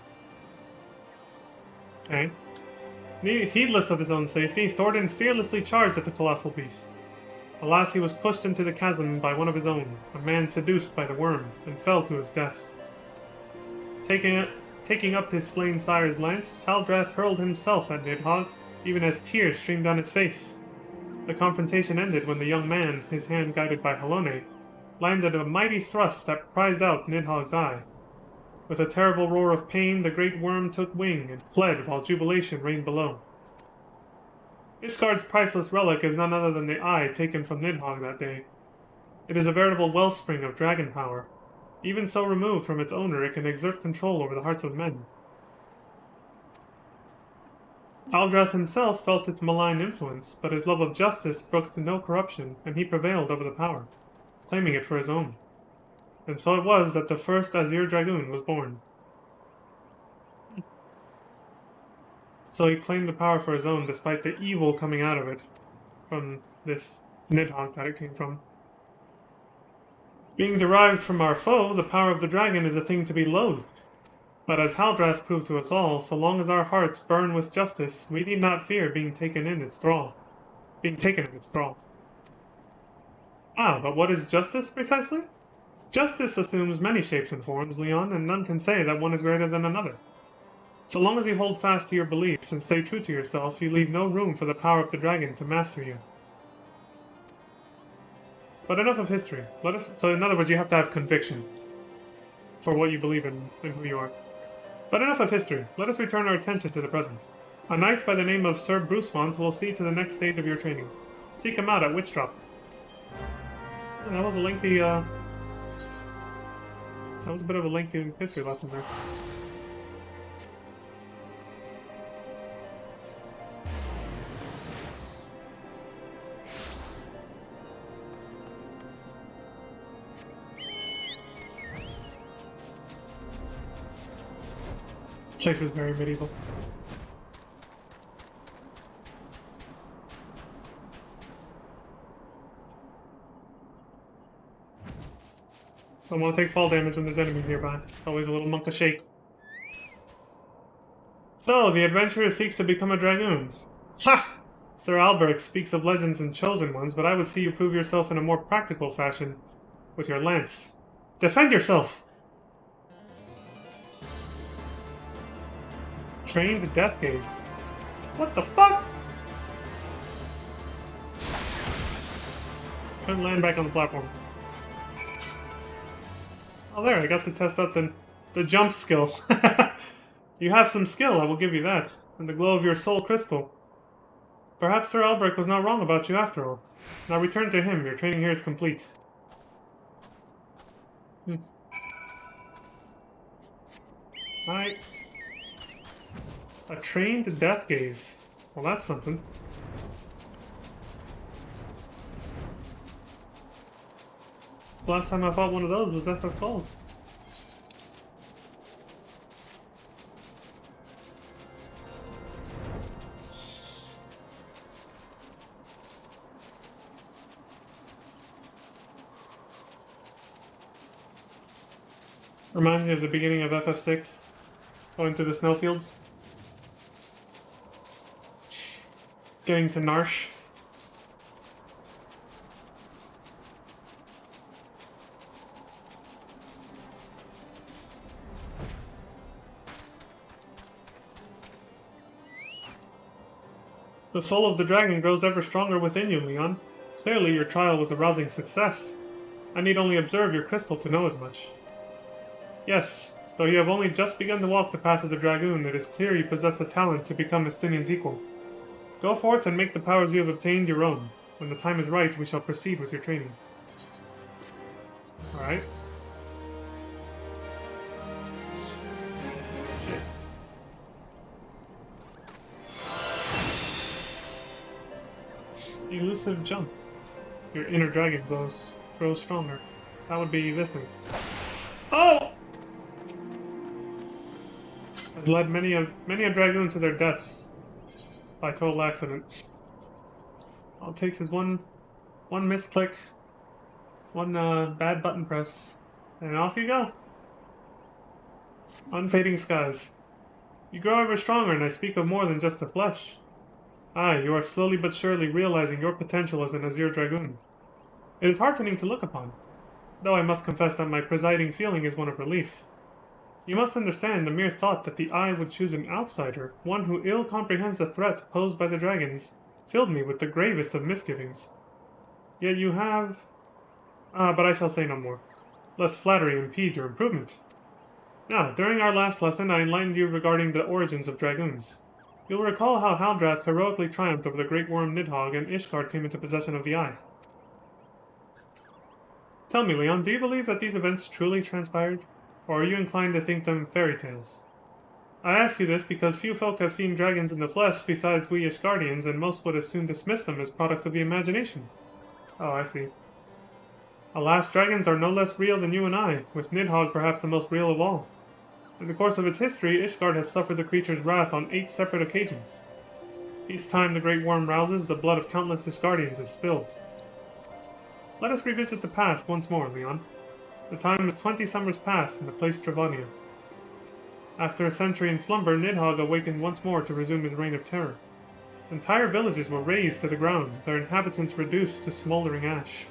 Okay. Heedless of his own safety, Thordan fearlessly charged at the colossal beast. Alas, he was pushed into the chasm by one of his own, a man seduced by the worm, and fell to his death. Taking up his slain sire's lance, Haldrath hurled himself at Nidhogg, even as tears streamed down his face. The confrontation ended when the young man, his hand guided by Halone, landed a mighty thrust that prized out Nidhogg's eye. With a terrible roar of pain, the great worm took wing and fled while jubilation reigned below. Ishgard's priceless relic is none other than the eye taken from Nidhogg that day. It is a veritable wellspring of dragon power. Even so removed from its owner, it can exert control over the hearts of men. Aldrath himself felt its malign influence, but his love of justice brooked no corruption, and he prevailed over the power, claiming it for his own. And so it was that the first Azir Dragoon was born. So he claimed the power for his own, despite the evil coming out of it from this Nidhogg that it came from. Being derived from our foe, the power of the dragon is a thing to be loathed. But as Haldrath proved to us all, so long as our hearts burn with justice, we need not fear being taken in its thrall. Ah, but what is justice, precisely? Justice assumes many shapes and forms, Leon, and none can say that one is greater than another. So long as you hold fast to your beliefs and stay true to yourself, you leave no room for the power of the dragon to master you. But enough of history. So in other words, you have to have conviction for what you believe in and who you are. But enough of history. Let us return our attention to the present. A knight by the name of Sir Brucemont will see to the next stage of your training. Seek him out at Witchdrop. That was a lengthy, that was a bit of a lengthy history lesson there. Place is very medieval. Don't want to take fall damage when there's enemies nearby. Always a little monk to shake. So, the adventurer seeks to become a dragoon. Ha! Sir Albrecht speaks of legends and chosen ones, but I would see you prove yourself in a more practical fashion with your lance. Defend yourself! Trained death gaze. What the fuck? Couldn't land back on the platform. Oh, there, I got to test out the jump skill. You have some skill, I will give you that. And the glow of your soul crystal. Perhaps Sir Albrecht was not wrong about you after all. Now return to him, your training here is complete. Alright. A trained death gaze. Well, that's something. Last time I fought one of those was FF12. Reminds me of the beginning of FF6. Going through the snowfields. Getting to Narsh. The soul of the dragon grows ever stronger within you, Leon. Clearly your trial was a rousing success. I need only observe your crystal to know as much. Yes, though you have only just begun to walk the path of the dragoon, it is clear you possess the talent to become Estinian's equal. Go forth and make the powers you have obtained your own. When the time is right, we shall proceed with your training. Alright. Elusive jump. Your inner dragon grows stronger. That would be this thing. Oh! I've led many a dragoon to their deaths by total accident. All it takes is one misclick, one bad button press, and off you go. Unfading skies. You grow ever stronger, and I speak of more than just the flesh. Aye, you are slowly but surely realizing your potential as an Azir Dragoon. It is heartening to look upon, though I must confess that my presiding feeling is one of relief. You must understand the mere thought that the Eye would choose an outsider, one who ill comprehends the threat posed by the dragons, filled me with the gravest of misgivings. Yet you have... But I shall say no more. Lest flattery impede your improvement. Now, during our last lesson, I enlightened you regarding the origins of dragoons. You'll recall how Haldrath heroically triumphed over the great worm Nidhogg and Ishgard came into possession of the Eye. Tell me, Leon, do you believe that these events truly transpired? Or are you inclined to think them fairy tales? I ask you this because few folk have seen dragons in the flesh besides we Ishgardians, and most would as soon dismiss them as products of the imagination. Oh, I see. Alas, dragons are no less real than you and I, with Nidhogg perhaps the most real of all. In the course of its history, Ishgard has suffered the creature's wrath on 8 separate occasions. Each time the great worm rouses, the blood of countless Ishgardians is spilled. Let us revisit the past once more, Leon. The time is 20 summers past in the place Travania. After a century in slumber, Nidhogg awakened once more to resume his reign of terror. Entire villages were razed to the ground, their inhabitants reduced to smoldering ash.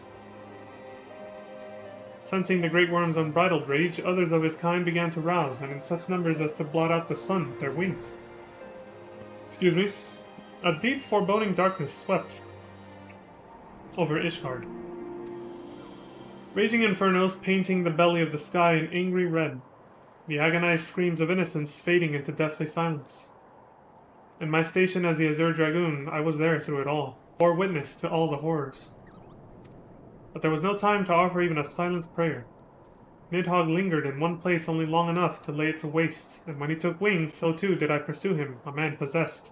Sensing the great worm's unbridled rage, others of his kind began to rouse, and in such numbers as to blot out the sun with their wings. Excuse me. A deep, foreboding darkness swept over Ishgard. Raging infernos painting the belly of the sky in angry red, the agonized screams of innocence fading into deathly silence. In my station as the Azure Dragoon, I was there through it all, bore witness to all the horrors. But there was no time to offer even a silent prayer. Nidhogg lingered in one place only long enough to lay it to waste, and when he took wing, so too did I pursue him, a man possessed.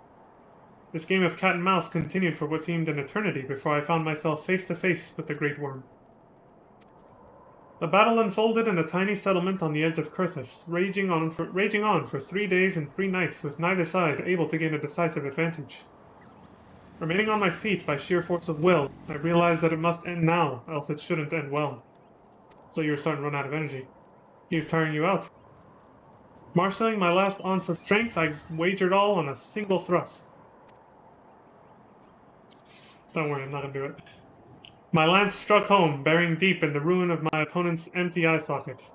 This game of cat and mouse continued for what seemed an eternity before I found myself face to face with the great worm. The battle unfolded in a tiny settlement on the edge of Kurthus, raging on for 3 days and 3 nights, with neither side able to gain a decisive advantage. Remaining on my feet by sheer force of will, I realized that it must end now, else it shouldn't end well. So you're starting to run out of energy. He's tiring you out. Marshalling my last ounce of strength, I wagered all on a single thrust. Don't worry, I'm not gonna do it. My lance struck home, bearing deep in the ruin of my opponent's empty eye socket.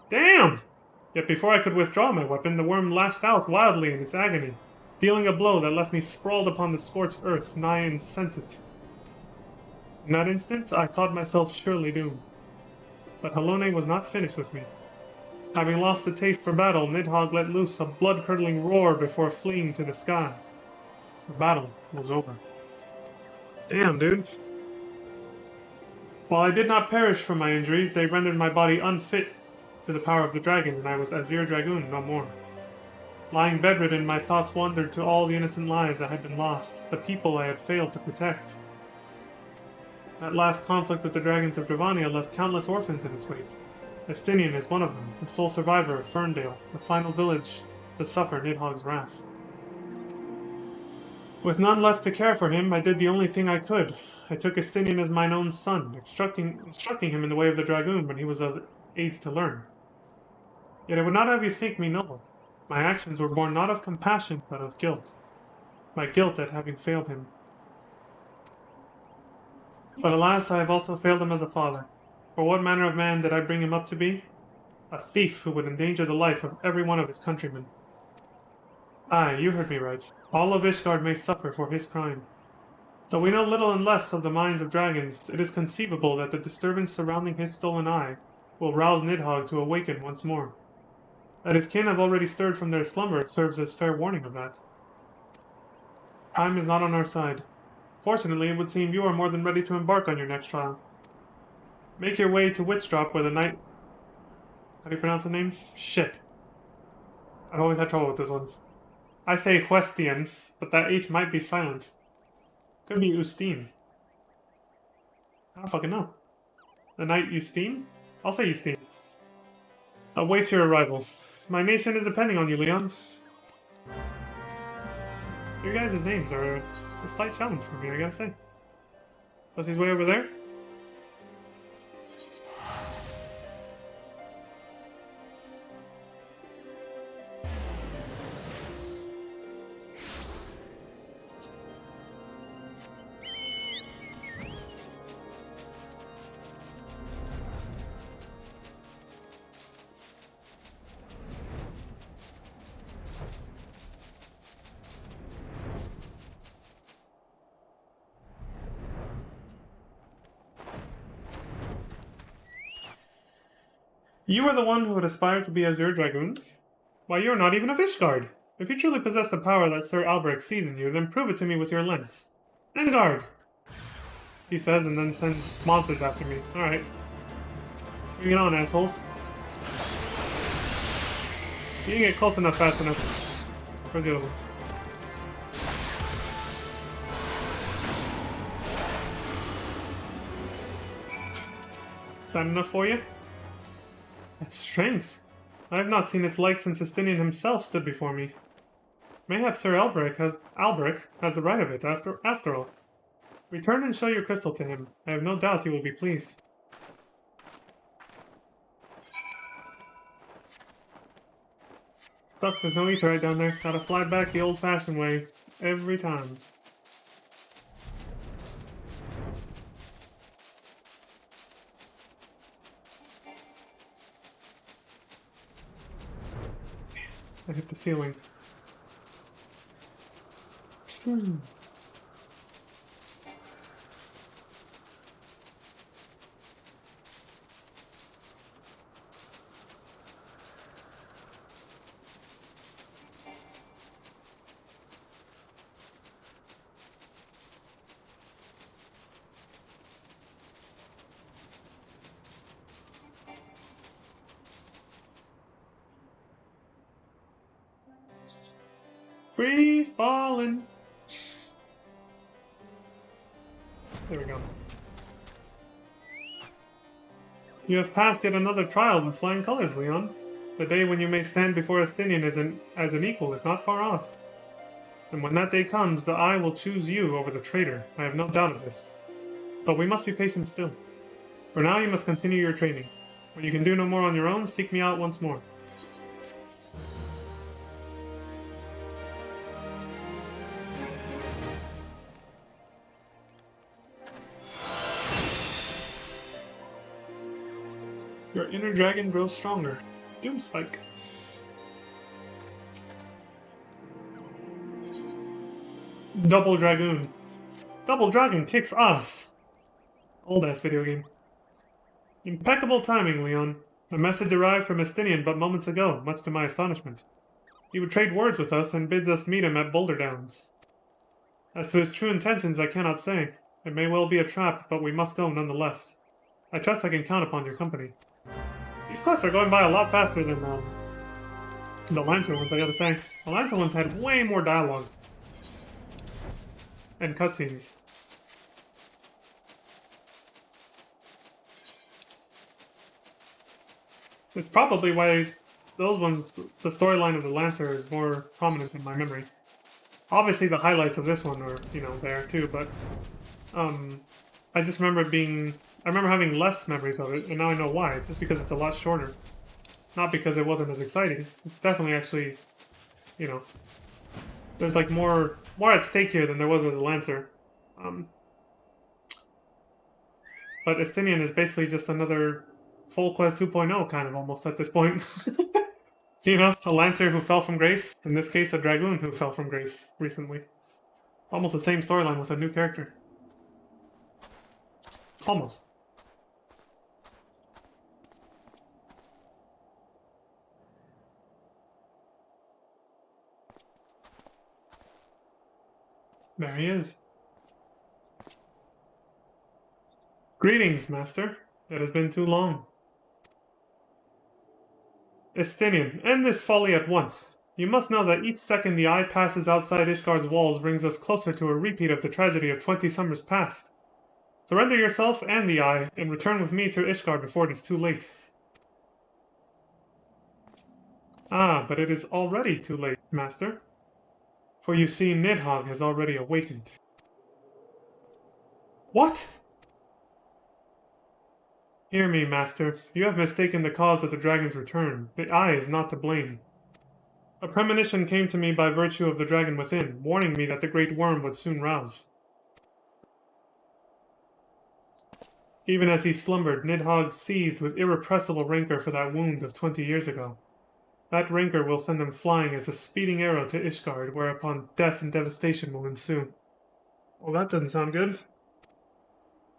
Damn! Yet before I could withdraw my weapon, the worm lashed out wildly in its agony, dealing a blow that left me sprawled upon the scorched earth, nigh insensate. In that instant, I thought myself surely doomed. But Halone was not finished with me. Having lost the taste for battle, Nidhogg let loose a blood-curdling roar before fleeing to the sky. The battle was over. Damn, dude. While I did not perish from my injuries, they rendered my body unfit to the power of the dragon, and I was Azure Dragoon no more. Lying bedridden, my thoughts wandered to all the innocent lives that had been lost, the people I had failed to protect. That last conflict with the dragons of Dravania left countless orphans in its wake. Estinian is one of them, the sole survivor of Ferndale, the final village to suffer Nidhogg's wrath. With none left to care for him, I did the only thing I could. I took Estinian as mine own son, instructing him in the way of the dragoon when he was of age to learn. Yet I would not have you think me noble. My actions were born not of compassion, but of guilt. My guilt at having failed him. But alas, I have also failed him as a father. For what manner of man did I bring him up to be? A thief who would endanger the life of every one of his countrymen. Aye, you heard me right. All of Ishgard may suffer for his crime. Though we know little and less of the minds of dragons, it is conceivable that the disturbance surrounding his stolen eye will rouse Nidhogg to awaken once more. That his kin have already stirred from their slumber serves as fair warning of that. Time is not on our side. Fortunately, it would seem you are more than ready to embark on your next trial. Make your way to Witchdrop where the knight... How do you pronounce the name? Shit. I've always had trouble with this one. I say Huestian, but that H might be silent. Could be Ustine. I don't fucking know. The knight Ustine? I'll say Ustine. Awaits your arrival. My nation is depending on you, Leon. Your guys' names are a slight challenge for me, I gotta say. So she's way over there? You are the one who would aspire to be Azure Dragoon? Why, you are not even of Ishgard! If you truly possess the power that Sir Albrecht sees in you, then prove it to me with your lens. En garde! He says, and then sends monsters after me. Alright. Bring it on, assholes. You didn't get close enough fast enough for the other ones. Is that enough for you? That's strength. I have not seen its like since Estinian himself stood before me. Mayhap Sir Albrecht has the right of it, after all. Return and show your crystal to him. I have no doubt he will be pleased. Sucks there's no ether right down there. Gotta fly back the old-fashioned way. Every time. I hit the ceiling. Free falling. There we go. You have passed yet another trial with flying colors, Leon. The day when you may stand before Estinian as an equal is not far off. And when that day comes, the Eye will choose you over the traitor. I have no doubt of this. But we must be patient still. For now, you must continue your training. When you can do no more on your own, seek me out once more. Your inner dragon grows stronger. Doom Spike. Double Dragoon. Double Dragon kicks ass! Old ass video game. Impeccable timing, Leon. A message arrived from Estinian but moments ago, much to my astonishment. He would trade words with us and bids us meet him at Boulder Downs. As to his true intentions, I cannot say. It may well be a trap, but we must go nonetheless. I trust I can count upon your company. These quests are going by a lot faster than the Lancer ones, I gotta say. The Lancer ones had way more dialogue. And cutscenes. It's probably why those ones, the storyline of the Lancer is more prominent in my memory. Obviously the highlights of this one are, there too, but I just remember I remember having less memories of it, and now I know why. It's just because it's a lot shorter. Not because it wasn't as exciting. It's definitely actually, there's like more at stake here than there was as a Lancer. But Estinian is basically just another Full Quest 2.0 kind of almost at this point. A Lancer who fell from grace. In this case, a Dragoon who fell from grace recently. Almost the same storyline with a new character. Almost. There he is. Greetings, Master. It has been too long. Estinian, end this folly at once. You must know that each second the Eye passes outside Ishgard's walls brings us closer to a repeat of the tragedy of 20 summers past. Surrender yourself and the Eye, and return with me to Ishgard before it is too late. Ah, but it is already too late, Master. For you see, Nidhogg has already awakened. What? Hear me, Master. You have mistaken the cause of the dragon's return. The Eye is not to blame. A premonition came to me by virtue of the dragon within, warning me that the great worm would soon rouse. Even as he slumbered, Nidhogg seethed with irrepressible rancor for that wound of 20 years ago. That rancor will send him flying as a speeding arrow to Ishgard, whereupon death and devastation will ensue. Well, that doesn't sound good.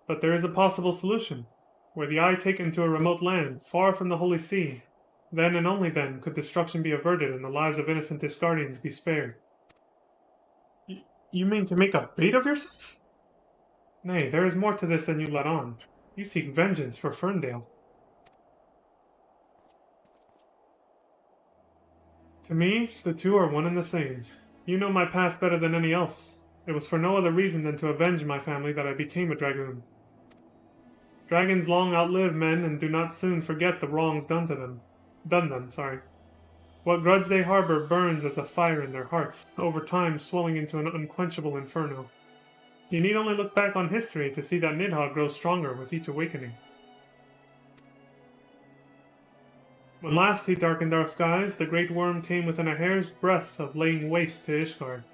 But there is a possible solution. Were the eye taken to a remote land, far from the Holy See, then and only then could destruction be averted and the lives of innocent Discardians be spared. You mean to make a bait of yourself? Nay, there is more to this than you let on. You seek vengeance for Ferndale. To me, the two are one and the same. You know my past better than any else. It was for no other reason than to avenge my family that I became a dragoon. Dragons long outlive men and do not soon forget the wrongs done them. What grudge they harbor burns as a fire in their hearts, over time swelling into an unquenchable inferno. You need only look back on history to see that Nidhogg grows stronger with each awakening. When last he darkened our skies, the great worm came within a hair's breadth of laying waste to Ishgard.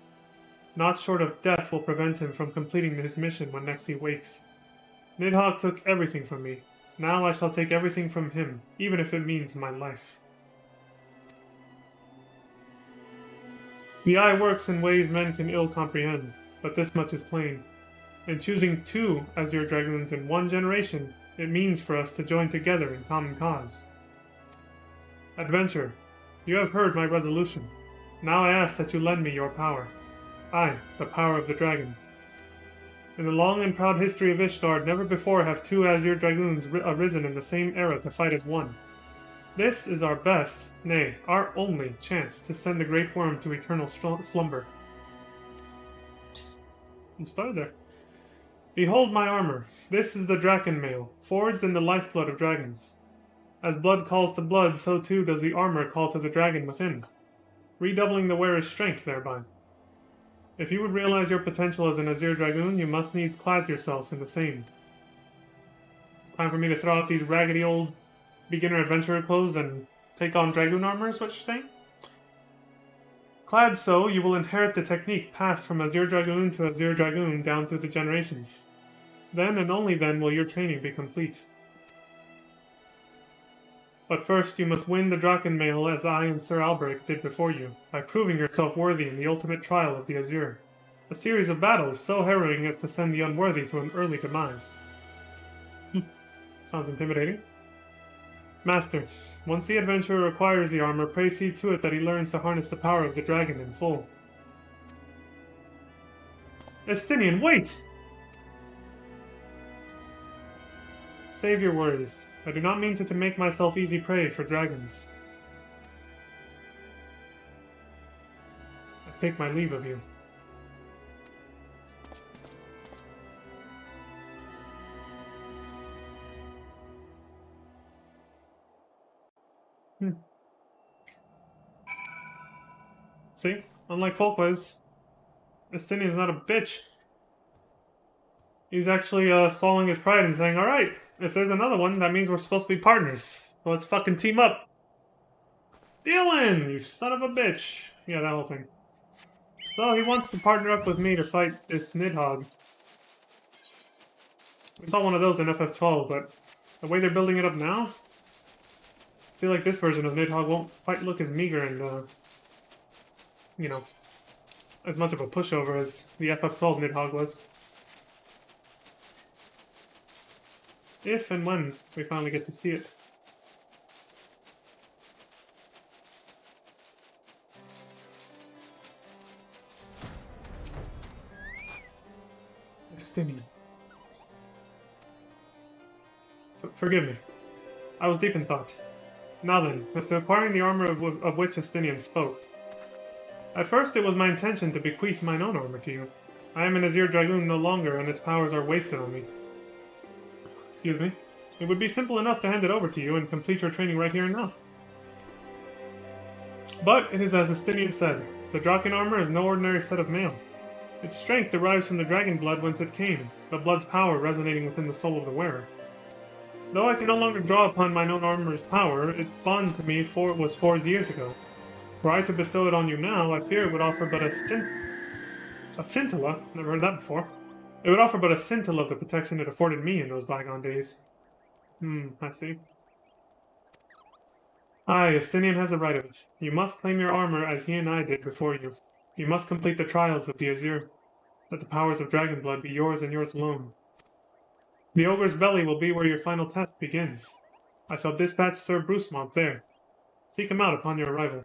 Not short of death will prevent him from completing his mission when next he wakes. Nidhogg took everything from me. Now I shall take everything from him, even if it means my life. The eye works in ways men can ill comprehend, but this much is plain. In choosing two Azure Dragoons in one generation, it means for us to join together in common cause. Adventure, you have heard my resolution. Now I ask that you lend me your power. Aye, the power of the dragon. In the long and proud history of Ishgard, never before have two Azure Dragoons arisen in the same era to fight as one. This is our best, nay, our only chance to send the Great Worm to eternal slumber. I'm started there. Behold my armor. This is the Draken mail, forged in the lifeblood of dragons. As blood calls to blood, so too does the armor call to the dragon within, redoubling the wearer's strength thereby. If you would realize your potential as an Azure Dragoon, you must needs clad yourself in the same. Time for me to throw out these raggedy old beginner adventurer clothes and take on Dragoon armor, is what you're saying? Clad so, you will inherit the technique passed from Azure Dragoon to Azure Dragoon down through the generations. Then and only then will your training be complete. But first you must win the Draken mail as I and Sir Albrecht did before you, by proving yourself worthy in the ultimate trial of the Azure. A series of battles so harrowing as to send the unworthy to an early demise. Sounds intimidating. Master, once the adventurer acquires the armor, pray see to it that he learns to harness the power of the dragon in full. Estinian, wait! Save your words. I do not mean to make myself easy prey for dragons. I take my leave of you. See? Unlike Folkways, Estinian's not a bitch. He's actually swallowing his pride and saying, alright, if there's another one, that means we're supposed to be partners. So let's fucking team up. Dylan, you son of a bitch. Yeah, that whole thing. So he wants to partner up with me to fight this Nidhogg. We saw one of those in FF12, but the way they're building it up now, I feel like this version of Nidhogg won't quite look as meager and, you know, as much of a pushover as the FF12 Nidhogg was. If and when we finally get to see it. Estinian. Forgive me. I was deep in thought. Now then, as to acquiring the armor of which Estinian spoke. At first it was my intention to bequeath mine own armor to you. I am an Azure Dragoon no longer, and its powers are wasted on me. Excuse me. It would be simple enough to hand it over to you and complete your training right here and now. But it is as Estinian said, the Draken armor is no ordinary set of mail. Its strength derives from the dragon blood whence it came, the blood's power resonating within the soul of the wearer. Though I can no longer draw upon mine own armor's power, its bond to me was forged years ago. Were I to bestow it on you now, I fear it would offer but a scintilla? Never heard that before. It would offer but a scintilla of the protection it afforded me in those bygone days. I see. Aye, Estinian has the right of it. You must claim your armor as he and I did before you. You must complete the trials of the Azure. Let the powers of Dragonblood be yours and yours alone. The ogre's belly will be where your final test begins. I shall dispatch Sir Brucemont there. Seek him out upon your arrival.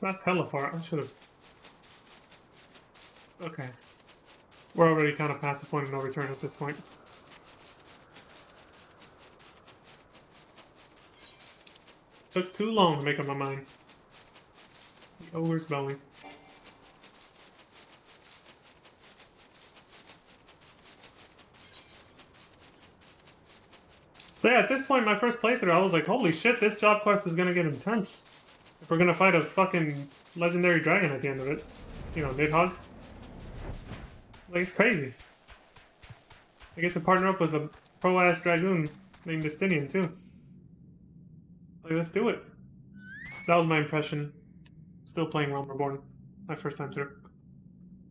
That's hella far. I should have... Okay. We're already kind of past the point of no return at this point. Took too long to make up my mind. The ogre's belly. So yeah, at this point in my first playthrough, I was like, holy shit, this job quest is gonna get intense. If we're gonna fight a fucking legendary dragon at the end of it. You know, Nidhogg. Like, it's crazy. I get to partner up with a pro-ass dragoon named Destinian, too. Like, let's do it. That was my impression. Still playing Realm Reborn. My first time through.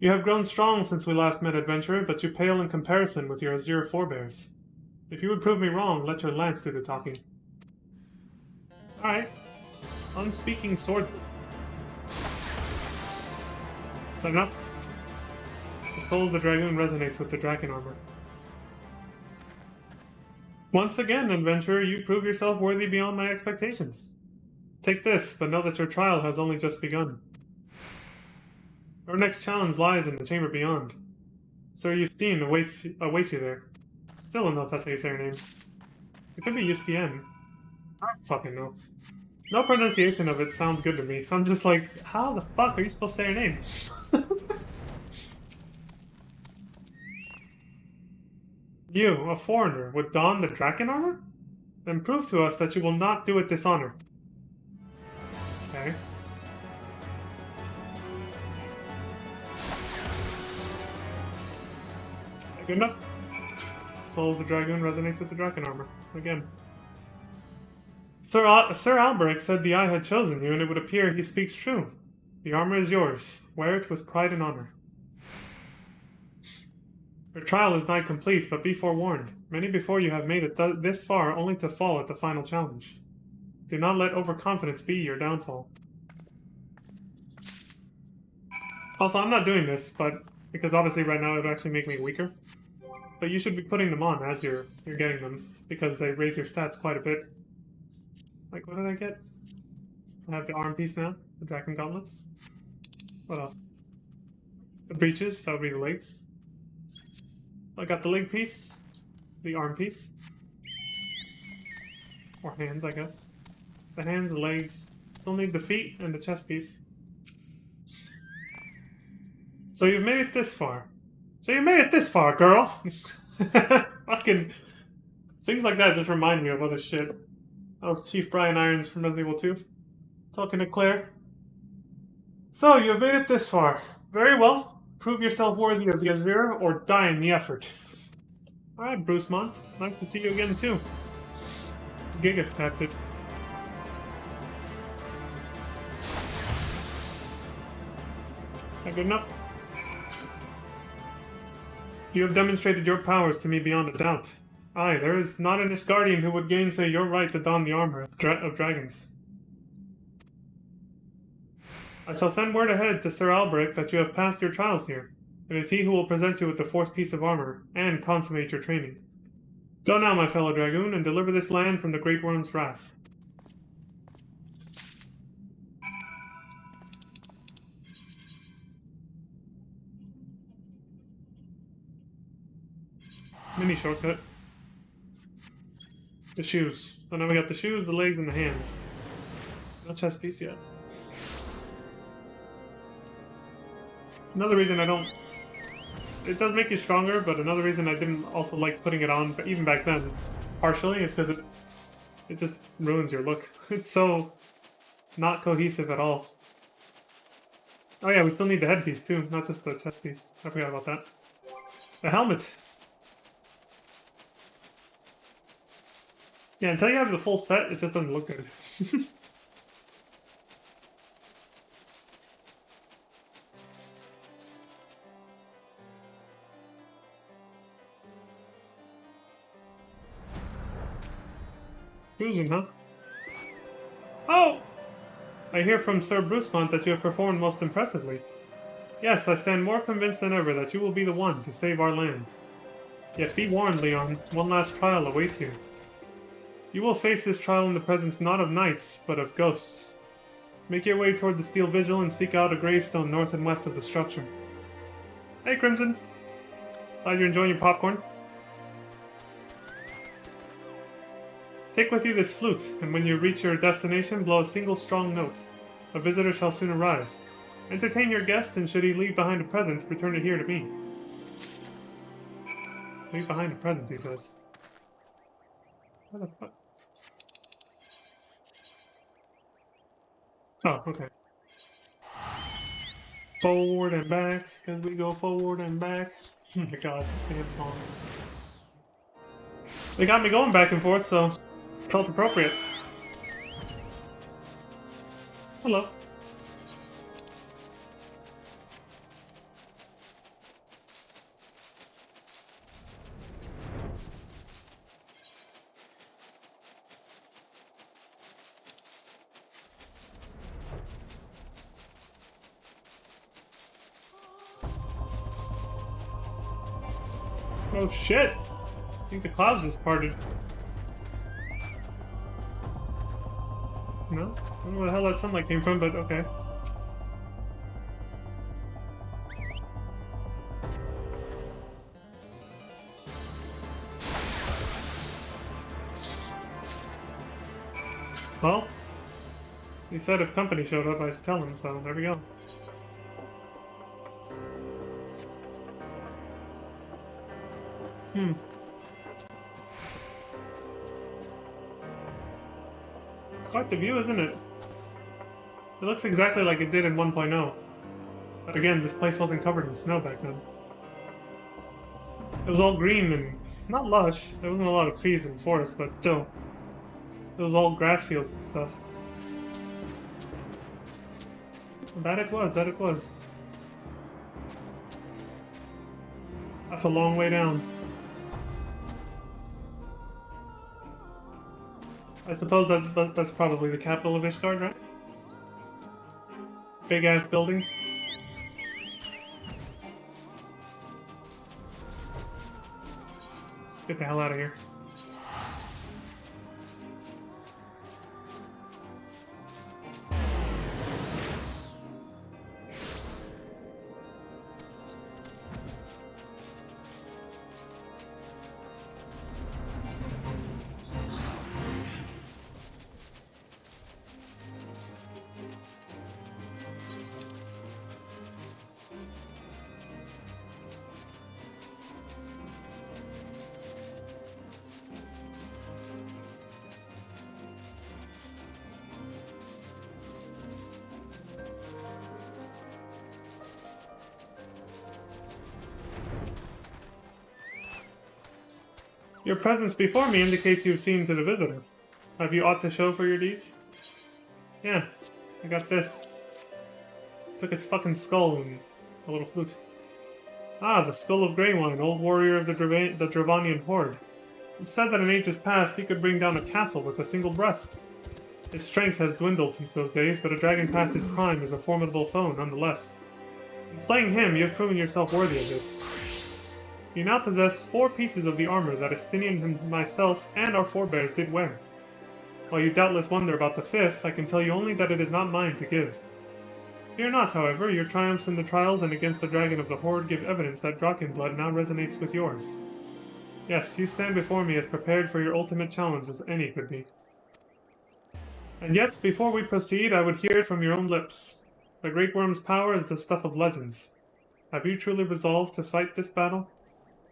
You have grown strong since we last met, adventurer, but you pale in comparison with your Azure forebears. If you would prove me wrong, let your lance do the talking. Alright. Unspeaking sword. Is that enough? The soul of the dragoon resonates with the dragon armor. Once again, adventurer, you prove yourself worthy beyond my expectations. Take this, but know that your trial has only just begun. Our next challenge lies in the chamber beyond. Sir Justine awaits you there. Still don't know if that's how you say her name. It could be Justine. I don't fucking know. No pronunciation of it sounds good to me. I'm just like, how the fuck are you supposed to say her name? You, a foreigner, would don the dragon armor? Then prove to us that you will not do it dishonor. Okay. Good enough. Soul of the dragoon resonates with the dragon armor. Again. Sir Alberic said the eye had chosen you, and it would appear he speaks true. The armor is yours. Wear it with pride and honor. Your trial is nigh complete, but be forewarned. Many before you have made it this far only to fall at the final challenge. Do not let overconfidence be your downfall. Also, I'm not doing this, but because obviously right now it would actually make me weaker. But you should be putting them on as you're getting them, because they raise your stats quite a bit. Like, what did I get? I have the arm piece now, the dragon gauntlets. What else? The breeches, that would be the legs. I got the leg piece, the arm piece. Or hands, I guess. The hands, the legs. Still need the feet and the chest piece. So you've made it this far. So you made it this far, girl! Fucking... Things like that just remind me of other shit. That was Chief Brian Irons from Resident Evil 2. Talking to Claire. So, you have made it this far. Very well. Prove yourself worthy of the Azure, or die in the effort. Alright, Brucemont. Nice to see you again, too. Giga stacked it. That good enough? You have demonstrated your powers to me beyond a doubt. Aye, there is not an Isgardian who would gainsay your right to don the armor of dragons. I shall send word ahead to Sir Alberic that you have passed your trials here. It is he who will present you with the fourth piece of armor, and consummate your training. Go now, my fellow dragoon, and deliver this land from the Great Worm's wrath. Mini shortcut. The shoes. So now we got the shoes, the legs, and the hands. No chest piece yet. Another reason I don't... It does make you stronger, but another reason I didn't also like putting it on, but even back then, partially, is because it just ruins your look. It's so not cohesive at all. Oh yeah, we still need the headpiece too, not just the chest piece. I forgot about that. The helmet! Yeah, until you have the full set, it just doesn't look good. cruising, huh? Oh! I hear from Sir Brucemont that you have performed most impressively. Yes, I stand more convinced than ever that you will be the one to save our land. Yet be warned, Leon, one last trial awaits you. You will face this trial in the presence not of knights, but of ghosts. Make your way toward the steel vigil and seek out a gravestone north and west of the structure. Hey, Crimson. Glad you're enjoying your popcorn. Take with you this flute, and when you reach your destination, blow a single strong note. A visitor shall soon arrive. Entertain your guest, and should he leave behind a present, return it here to me. Leave behind a present, he says. What the fuck? Oh, okay. Forward and back, as we go forward and back. Oh my god, damn song. They got me going back and forth, so felt appropriate. Hello. Oh shit! I think the clouds just parted. No? I don't know where the hell that sunlight came from, but okay. Well, he said if company showed up, I should tell him, so there we go. It's quite the view, isn't it? It looks exactly like it did in 1.0. But again, this place wasn't covered in snow back then. It was all green and not lush. There wasn't a lot of trees and forests, but still. It was all grass fields and stuff. That it was, that it was. That's a long way down. I suppose that's probably the capital of Ishgard, right? Big ass building. Get the hell out of here. Your presence before me indicates you've seen to the visitor. Have you aught to show for your deeds? Yeah, I got this. Took its fucking skull and a little flute. Ah, the skull of Greywine, old warrior of the Dravanian horde. It's said that in ages past he could bring down a castle with a single breath. His strength has dwindled since those days, but a dragon past his prime is a formidable foe nonetheless. In slaying him, you have proven yourself worthy of this. You now possess 4 pieces of the armor that Estinian and myself and our forebears did wear. While you doubtless wonder about the 5th, I can tell you only that it is not mine to give. Fear not, however, your triumphs in the trials and against the dragon of the Horde give evidence that Drakenblood now resonates with yours. Yes, you stand before me as prepared for your ultimate challenge as any could be. And yet, before we proceed, I would hear it from your own lips. The Great Worm's power is the stuff of legends. Have you truly resolved to fight this battle?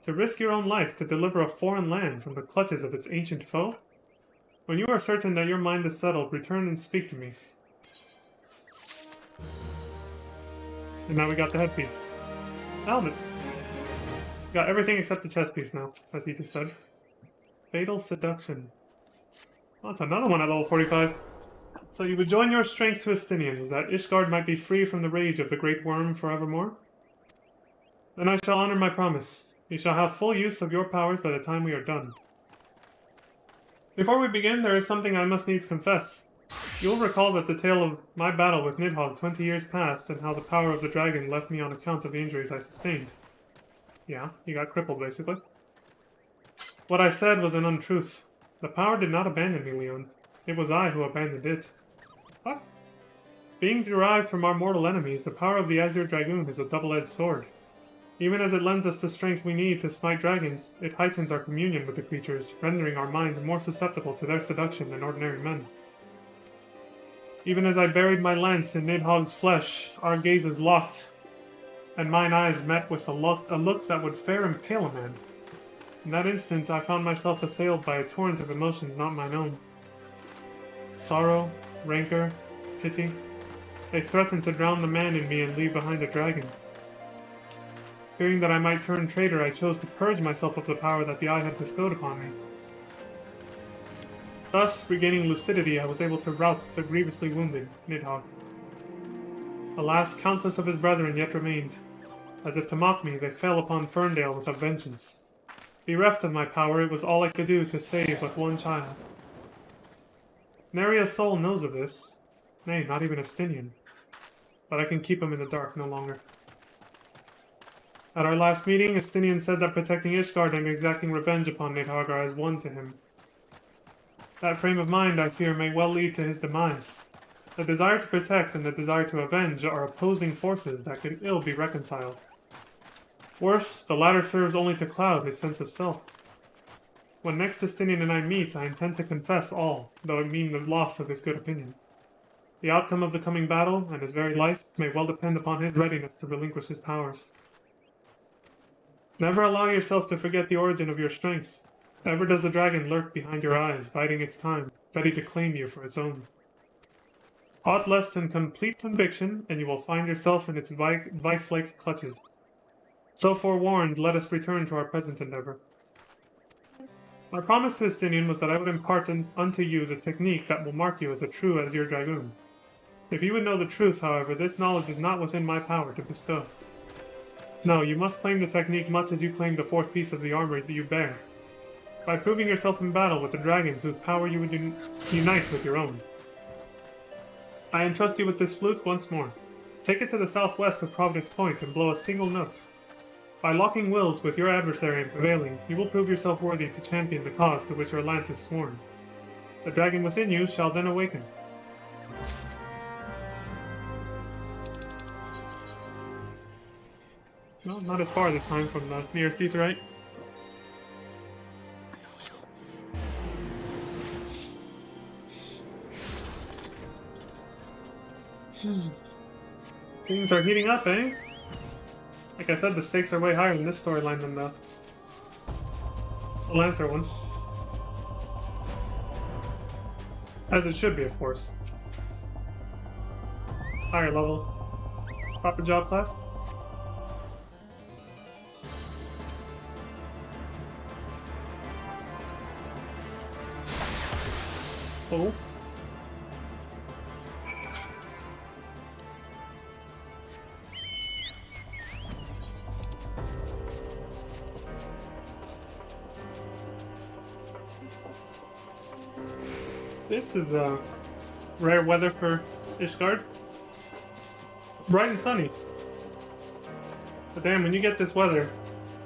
To risk your own life to deliver a foreign land from the clutches of its ancient foe? When you are certain that your mind is settled, return and speak to me. And now we got the headpiece. Helmet. Got everything except the chest piece now, as he just said. Fatal Seduction. Oh, that's another one at level 45. So you would join your strength to Estinians, that Ishgard might be free from the rage of the Great Worm forevermore? Then I shall honor my promise. You shall have full use of your powers by the time we are done. Before we begin, there is something I must needs confess. You'll recall that the tale of my battle with Nidhogg 20 years past, and how the power of the dragon left me on account of the injuries I sustained. Yeah, you got crippled, basically. What I said was an untruth. The power did not abandon me, Leon. It was I who abandoned it. What? Being derived from our mortal enemies, the power of the Azure Dragoon is a double-edged sword. Even as it lends us the strength we need to smite dragons, it heightens our communion with the creatures, rendering our minds more susceptible to their seduction than ordinary men. Even as I buried my lance in Nidhogg's flesh, our gazes locked, and mine eyes met with a look that would fair impale a man. In that instant, I found myself assailed by a torrent of emotions not mine own. Sorrow, rancor, pity. They threatened to drown the man in me and leave behind a dragon. Fearing that I might turn traitor, I chose to purge myself of the power that the eye had bestowed upon me. Thus, regaining lucidity, I was able to rout the grievously wounded Nidhogg. Alas, countless of his brethren yet remained. As if to mock me, they fell upon Ferndale with a vengeance. Bereft of my power, it was all I could do to save but one child. Nary a soul knows of this. Nay, not even Estinian. But I can keep him in the dark no longer. At our last meeting, Estinian said that protecting Ishgard and exacting revenge upon Nidhogg are as one to him. That frame of mind, I fear, may well lead to his demise. The desire to protect and the desire to avenge are opposing forces that can ill be reconciled. Worse, the latter serves only to cloud his sense of self. When next Estinian and I meet, I intend to confess all, though it mean the loss of his good opinion. The outcome of the coming battle, and his very life, may well depend upon his readiness to relinquish his powers. Never allow yourself to forget the origin of your strength. Ever does the dragon lurk behind your eyes, biding its time, ready to claim you for its own. Aught less than complete conviction, and you will find yourself in its vice-like clutches. So forewarned, let us return to our present endeavor. My promise to Estinian was that I would impart unto you the technique that will mark you as a true Azure Dragoon. If you would know the truth, however, this knowledge is not within my power to bestow. No, you must claim the technique much as you claim the fourth piece of the armor that you bear. By proving yourself in battle with the dragons whose power you would unite with your own. I entrust you with this flute once more. Take it to the southwest of Providence Point and blow a single note. By locking wills with your adversary and prevailing, you will prove yourself worthy to champion the cause to which your lance is sworn. The dragon within you shall then awaken. No, not as far this time from the nearest Aetheryte. Things are heating up, eh? Like I said, the stakes are way higher in this storyline than the Lancer one. As it should be, of course. Higher level. Proper job class. Oh. This is rare weather for Ishgard. Bright and sunny. But damn, when you get this weather,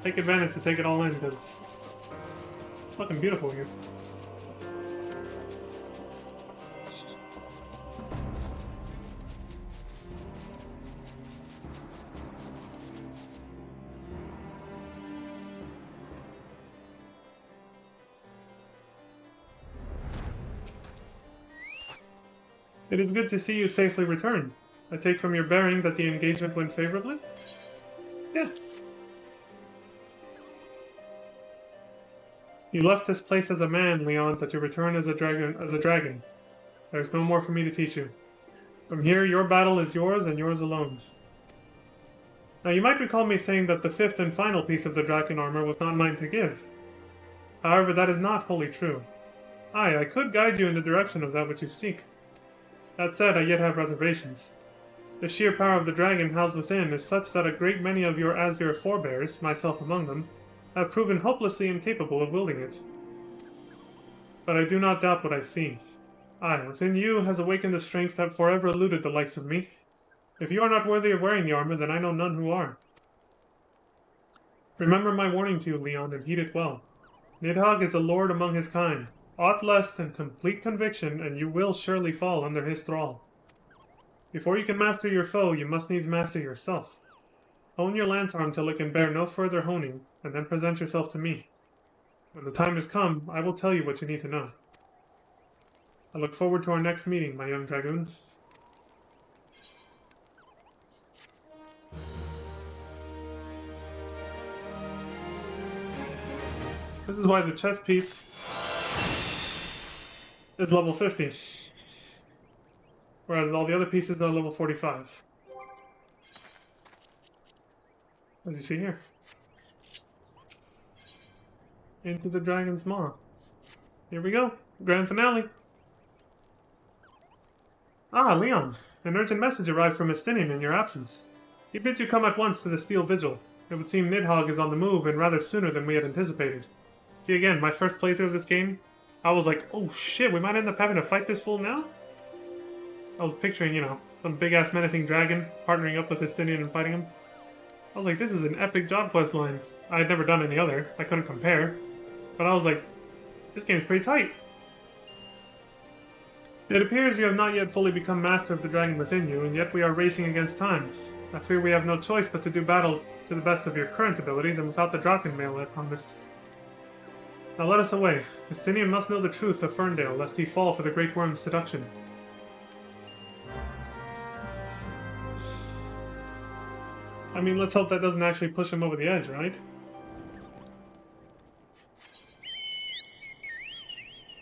take advantage to take it all in, because it's fucking beautiful here. It is good to see you safely return. I take from your bearing that the engagement went favorably? Yes. You left this place as a man, Leon, but you return as a dragon. There's no more for me to teach you. From here, your battle is yours and yours alone. Now, you might recall me saying that the fifth and final piece of the dragon armor was not mine to give. However, that is not wholly true. Aye, I could guide you in the direction of that which you seek. That said, I yet have reservations. The sheer power of the dragon housed within is such that a great many of your Azure forebears, myself among them, have proven hopelessly incapable of wielding it. but I do not doubt what I see. Aye, within you has awakened a strength that forever eluded the likes of me. If you are not worthy of wearing the armor, then I know none who are. Remember my warning to you, Leon, and heed it well. Nidhogg is a lord among his kind. Aught less than complete conviction, and you will surely fall under his thrall. Before you can master your foe, you must needs master yourself. Hone your lance arm till it can bear no further honing, and then present yourself to me. When the time has come, I will tell you what you need to know. I look forward to our next meeting, my young dragoon. This is why the chess piece is level 50. Whereas all the other pieces are level 45. As you see here. Into the Dragon's Maw. Here we go. Grand finale. Ah, Leon. An urgent message arrived from Estinian in your absence. He bids you come at once to the Steel Vigil. It would seem Nidhogg is on the move, and rather sooner than we had anticipated. See, again, my first playthrough of this game, I was like, oh shit, we might end up having to fight this fool now? I was picturing, you know, some big-ass menacing dragon partnering up with Estinian and fighting him. I was like, this is an epic job quest line. I had never done any other. I couldn't compare. But I was like, this game's pretty tight. It appears you have not yet fully become master of the dragon within you, and yet we are racing against time. I fear we have no choice but to do battle to the best of your current abilities and without the Drakenmail I promised. Now let us away. Estinian must know the truth of Ferndale, lest he fall for the Great Worm's seduction. I mean, let's hope that doesn't actually push him over the edge, right?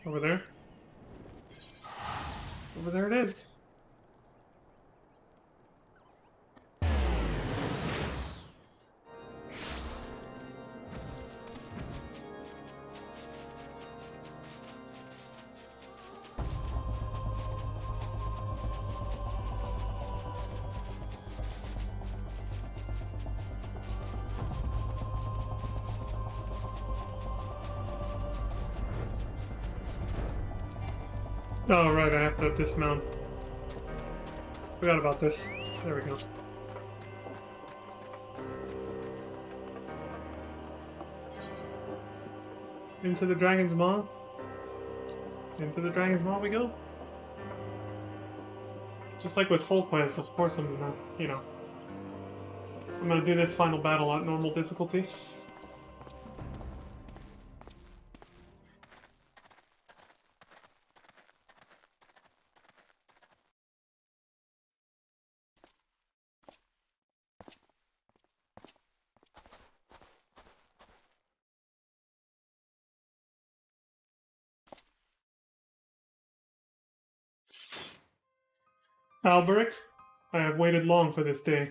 Over there. Over there it is. Oh, right, I have to dismount. Forgot about this. There we go. Into the Dragon's Maw. Into the Dragon's Maw we go. Just like with full quests, of course I'm gonna, you know, I'm gonna do this final battle at normal difficulty. Alberic, I have waited long for this day.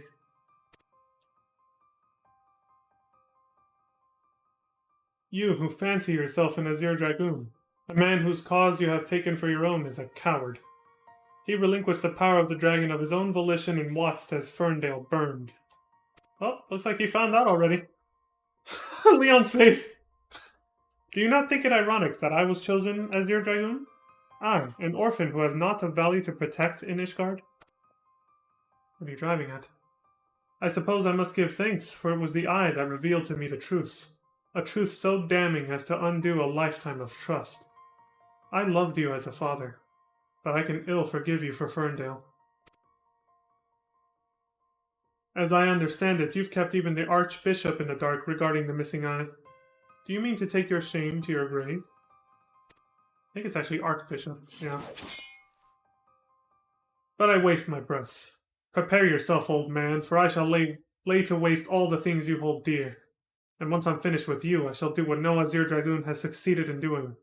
You who fancy yourself an Azure Dragoon, a man whose cause you have taken for your own, is a coward. He relinquished the power of the dragon of his own volition and watched as Ferndale burned. Oh, looks like he found out already. Leon's face! Do you not think it ironic that I was chosen as your Dragoon? I, an orphan who has not a value to protect in Ishgard? What are you driving at? I suppose I must give thanks, for it was the eye that revealed to me the truth. A truth so damning as to undo a lifetime of trust. I loved you as a father, but I can ill forgive you for Ferndale. As I understand it, you've kept even the Archbishop in the dark regarding the missing eye. Do you mean to take your shame to your grave? I think it's actually Archbishop, yeah. But I waste my breath. Prepare yourself, old man, for I shall lay to waste all the things you hold dear. And once I'm finished with you, I shall do what no Azure Dragoon has succeeded in doing.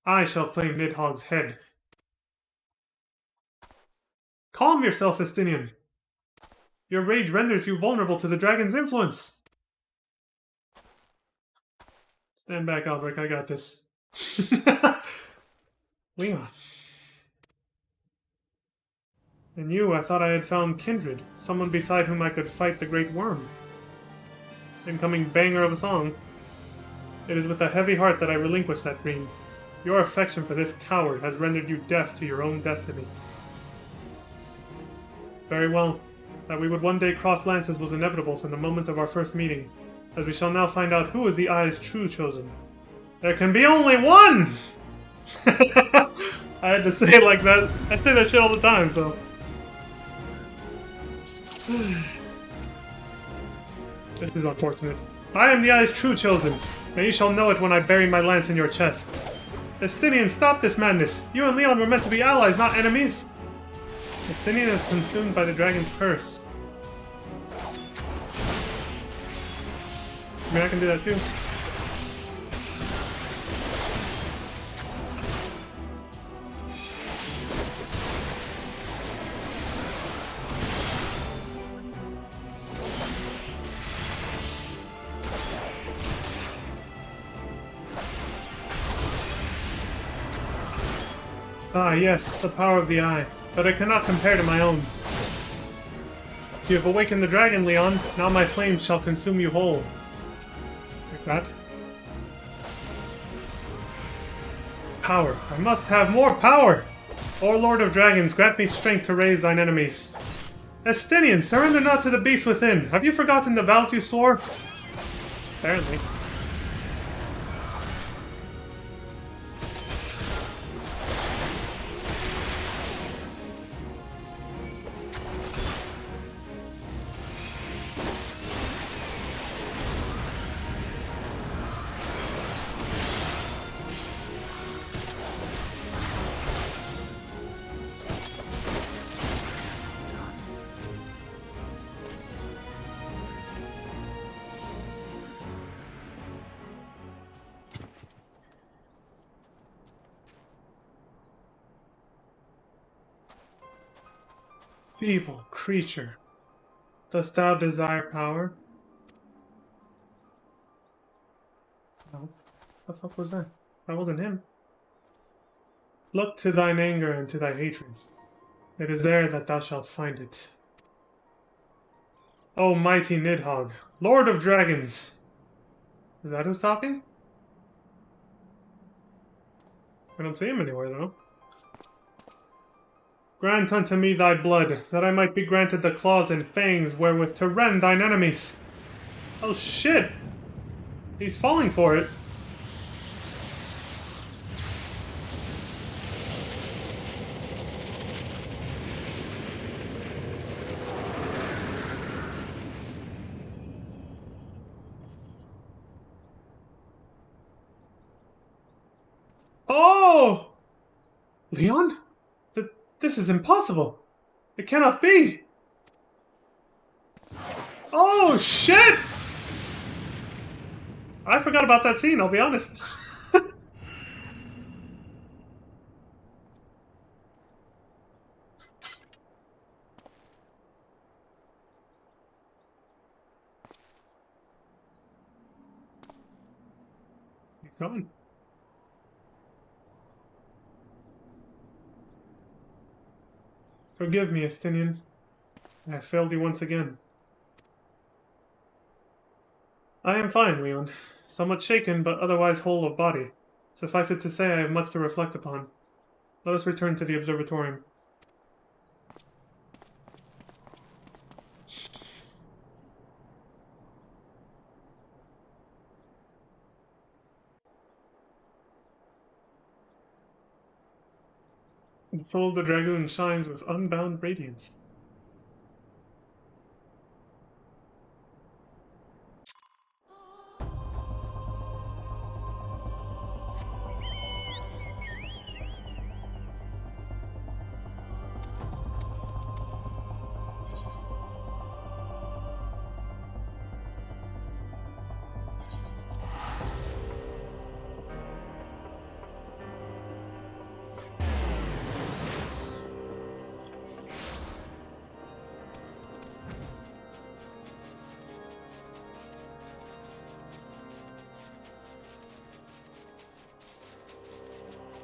I shall claim Nidhogg's head. Calm yourself, Estinian. Your rage renders you vulnerable to the dragon's influence. Stand back, Albrecht, I got this. Leon. And you, I thought I had found kindred, someone beside whom I could fight the Great Worm. Incoming banger of a song. It is with a heavy heart that I relinquish that dream. Your affection for this coward has rendered you deaf to your own destiny. Very well. That we would one day cross lances was inevitable from the moment of our first meeting, as we shall now find out who is the Eye's true chosen. There can be only one! I had to say it like that. I say that shit all the time, so... This is unfortunate. I am the Eye's true chosen, and you shall know it when I bury my lance in your chest. Estinian, stop this madness! You and Leon were meant to be allies, not enemies! Estinian is consumed by the dragon's curse. I mean, I can do that too. Ah, yes, the power of the Eye, but it cannot compare to my own. You have awakened the dragon, Leon. Now my flames shall consume you whole. Like that. Power. I must have more power! O Lord of Dragons, grant me strength to raise thine enemies. Estinian, surrender not to the beast within. Have you forgotten the vows you swore? Apparently. Feeble creature. Dost thou desire power? No. The fuck was that? That wasn't him. Look to thine anger and to thy hatred. It is there that thou shalt find it. O mighty Nidhogg, Lord of Dragons! Is that who's talking? I don't see him anywhere, though. Grant unto me thy blood, that I might be granted the claws and fangs wherewith to rend thine enemies. Oh shit! He's falling for it. Oh! Leon? This is impossible. It cannot be. Oh, shit! I forgot about that scene, I'll be honest. He's gone. Forgive me, Estinian. I have failed you once again. I am fine, Leon. Somewhat shaken, but otherwise whole of body. Suffice it to say, I have much to reflect upon. Let us return to the observatorium. The soul of the dragoon shines with unbound radiance.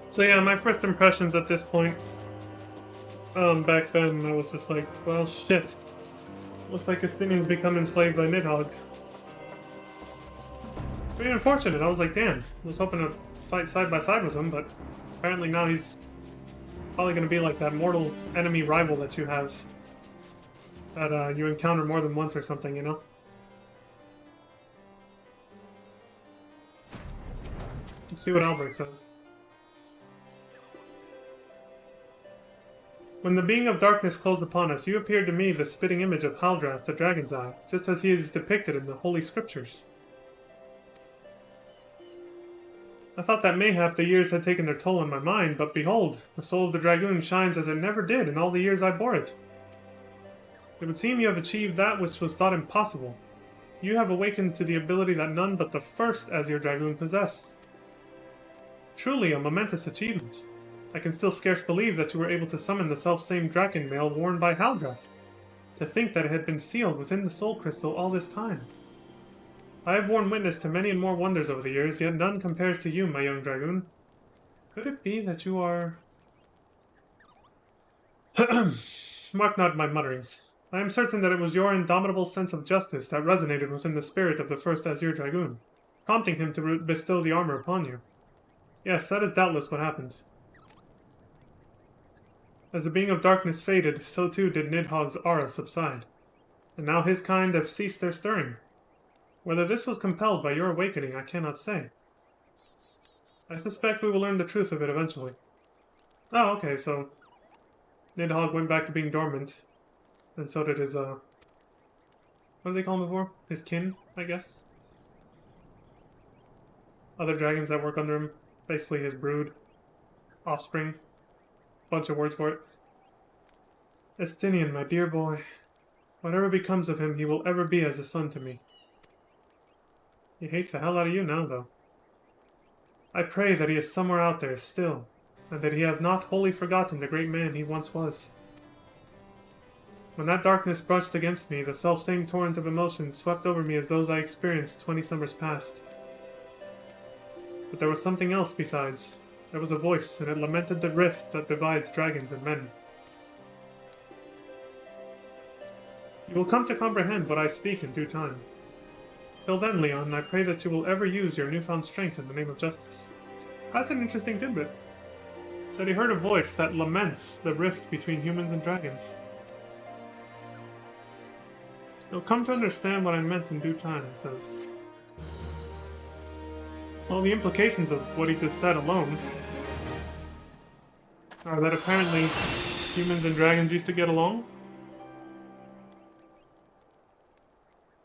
So yeah, my first impressions at this point, back then, I was just like, well, shit. Looks like Estinian's become enslaved by Nidhogg. Pretty unfortunate. I was like, damn. I was hoping to fight side by side with him, but apparently now he's probably going to be like that mortal enemy rival that you have. That you encounter more than once or something, you know? Let's see what Albrecht says. When the being of darkness closed upon us, you appeared to me the spitting image of Haldrath, the Dragon's Eye, just as he is depicted in the Holy Scriptures. I thought that mayhap the years had taken their toll on my mind, but behold, the soul of the Dragoon shines as it never did in all the years I bore it. It would seem you have achieved that which was thought impossible. You have awakened to the ability that none but the first Azure Dragoon possessed. Truly a momentous achievement. I can still scarce believe that you were able to summon the self-same Draken mail worn by Haldrath. To think that it had been sealed within the Soul Crystal all this time. I have borne witness to many and more wonders over the years, yet none compares to you, my young Dragoon. Could it be that you are... Mark not my mutterings. I am certain that it was your indomitable sense of justice that resonated within the spirit of the first Azure Dragoon, prompting him to bestow the armor upon you. Yes, that is doubtless what happened. As the being of darkness faded, so too did Nidhogg's aura subside, and now his kind have ceased their stirring. Whether this was compelled by your awakening, I cannot say. I suspect we will learn the truth of it eventually. Oh, okay, so Nidhogg went back to being dormant, and so did his, what do they call him before? His kin, I guess? Other dragons that work under him, basically his brood, offspring. Bunch of words for it. Estinian, my dear boy. Whatever becomes of him, he will ever be as a son to me. He hates the hell out of you now, though. I pray that he is somewhere out there still, and that he has not wholly forgotten the great man he once was. When that darkness brushed against me, the selfsame torrent of emotions swept over me as those I experienced 20 summers past. But there was something else besides. There was a voice, and it lamented the rift that divides dragons and men. You will come to comprehend what I speak in due time. Till then, Leon, I pray that you will ever use your newfound strength in the name of justice. That's an interesting tidbit. Said he heard a voice that laments the rift between humans and dragons. You'll come to understand what I meant in due time, it says. Well, the implications of what he just said alone are that apparently humans and dragons used to get along.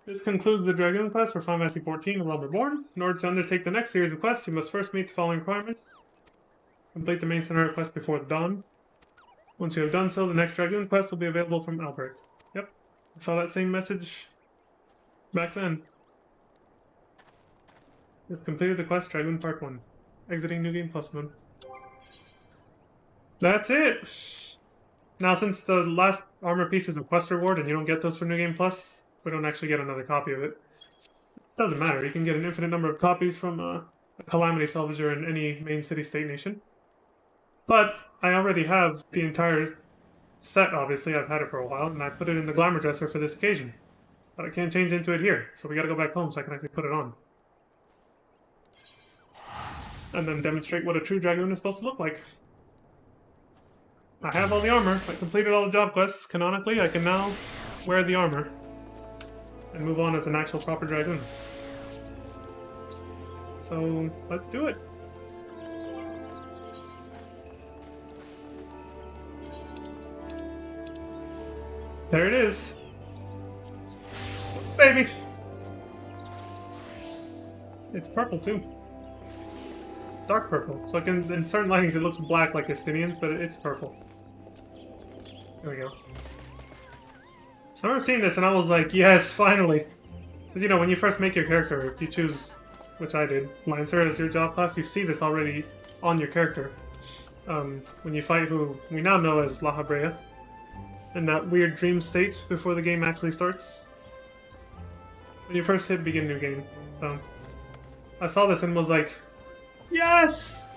This concludes the Dragoon quest for Final Fantasy XIV of Reborn. In order to undertake the next series of quests, you must first meet the following requirements. Complete the main scenario quest before the dawn. Once you have done so, the next Dragoon quest will be available from Albrecht. Yep, I saw that same message back then. You've completed the quest Dragoon Part 1. Exiting New Game Plus mode. That's it! Now, since the last armor piece is a quest reward and you don't get those for New Game Plus, we don't actually get another copy of it. Doesn't matter, you can get an infinite number of copies from a Calamity Salvager in any main city-state nation. But I already have the entire set, obviously, I've had it for a while, and I put it in the Glamour Dresser for this occasion. But I can't change into it here, so we gotta go back home so I can actually put it on. And then demonstrate what a true Dragoon is supposed to look like. I have all the armor, I completed all the job quests. Canonically, I can now wear the armor and move on as an actual proper Dragoon. So, let's do it. There it is. Baby! It's purple too. Dark purple. So in certain lightings it looks black like Estinians, but it's purple. There we go. I remember seeing this and I was like, yes, finally! Because, you know, when you first make your character, if you choose, which I did, Lancer as your job class, you see this already on your character. When you fight who we now know as La Habrea, in that weird dream state before the game actually starts. When you first hit begin new game. So, I saw this and was like, yes!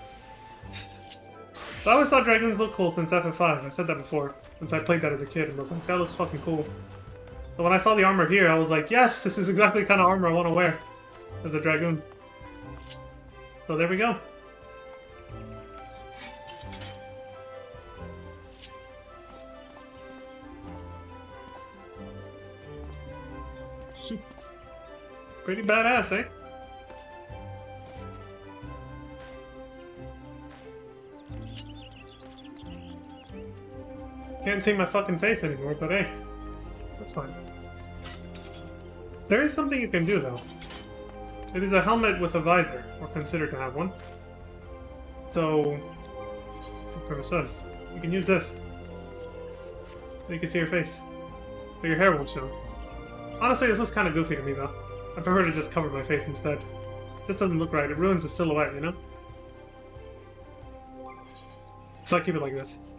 I always thought Dragoons looked cool since FF5, I said that before, since I played that as a kid, and I was like, that looks fucking cool. But when I saw the armor here, I was like, yes, this is exactly the kind of armor I want to wear as a Dragoon. So there we go. Pretty badass, eh? Can't see my fucking face anymore, but hey, that's fine. There is something you can do, though. It is a helmet with a visor, or considered to have one. So, it says, you can use this. So you can see your face. But your hair won't show. Honestly, this looks kind of goofy to me, though. I prefer to just cover my face instead. This doesn't look right. It ruins the silhouette, you know? So I keep it like this.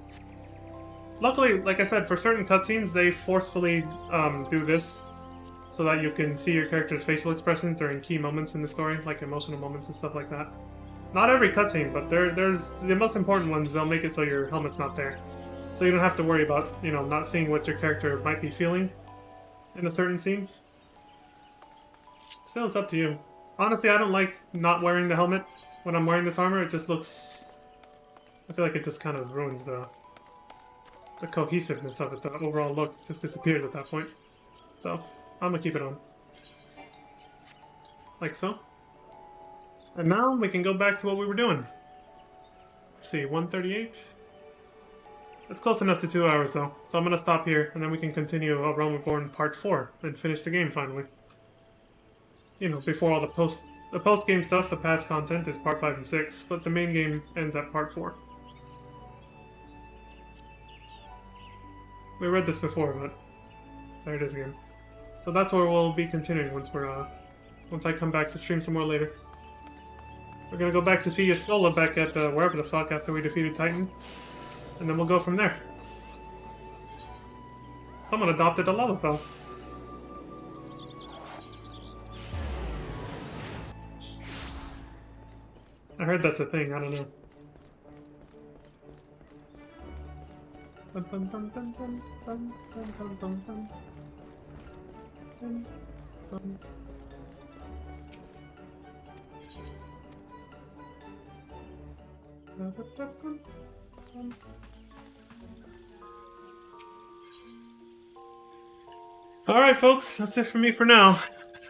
Luckily, like I said, for certain cutscenes, they forcefully do this so that you can see your character's facial expressions during key moments in the story, like emotional moments and stuff like that. Not every cutscene, but there's the most important ones. They'll make it so your helmet's not there, so you don't have to worry about, you know, not seeing what your character might be feeling in a certain scene. Still, it's up to you. Honestly, I don't like not wearing the helmet when I'm wearing this armor. It just looks... I feel like it just kind of ruins the cohesiveness of it. The overall look just disappears at that point. So, I'm gonna keep it on. Like so. And now we can go back to what we were doing. Let's see, 1:38. That's close enough to 2 hours though. So I'm gonna stop here and then we can continue Reborn Part 4 and finish the game finally. You know, before all the post-game stuff, the past content is Part 5 and 6, but the main game ends at Part 4. We read this before, but there it is again. So that's where we'll be continuing once I come back to stream some more later. We're gonna go back to see Yosola back at wherever the fuck after we defeated Titan, and then we'll go from there. Someone adopted a Lalafell. I heard that's a thing, I don't know. Alright folks, that's it for me for now.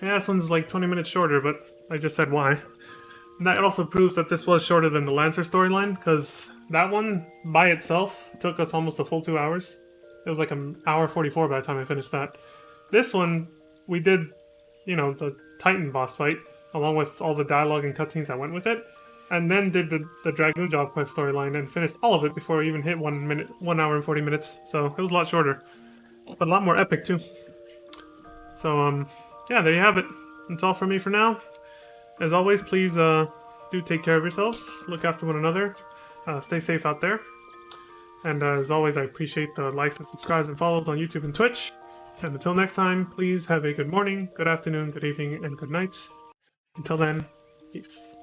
Yeah, this one's like 20 minutes shorter, but I just said why. And that also proves that this was shorter than the Lancer storyline, because that one, by itself, took us almost a full 2 hours. It was like an hour 44 by the time I finished that. This one, we did, you know, the Titan boss fight, along with all the dialogue and cutscenes that went with it, and then did the Dragoon Job Quest storyline and finished all of it before we even hit 1 hour and 40 minutes. So it was a lot shorter, but a lot more epic too. So, yeah, there you have it. That's all from me for now. As always, please do take care of yourselves, look after one another, stay safe out there. And as always, I appreciate the likes and subscribes and follows on YouTube and Twitch. And until next time, please have a good morning, good afternoon, good evening, and good night. Until then, peace.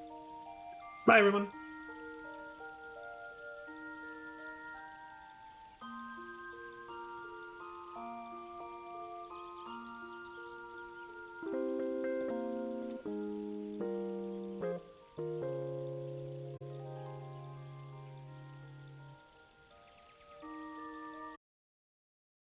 Bye, everyone.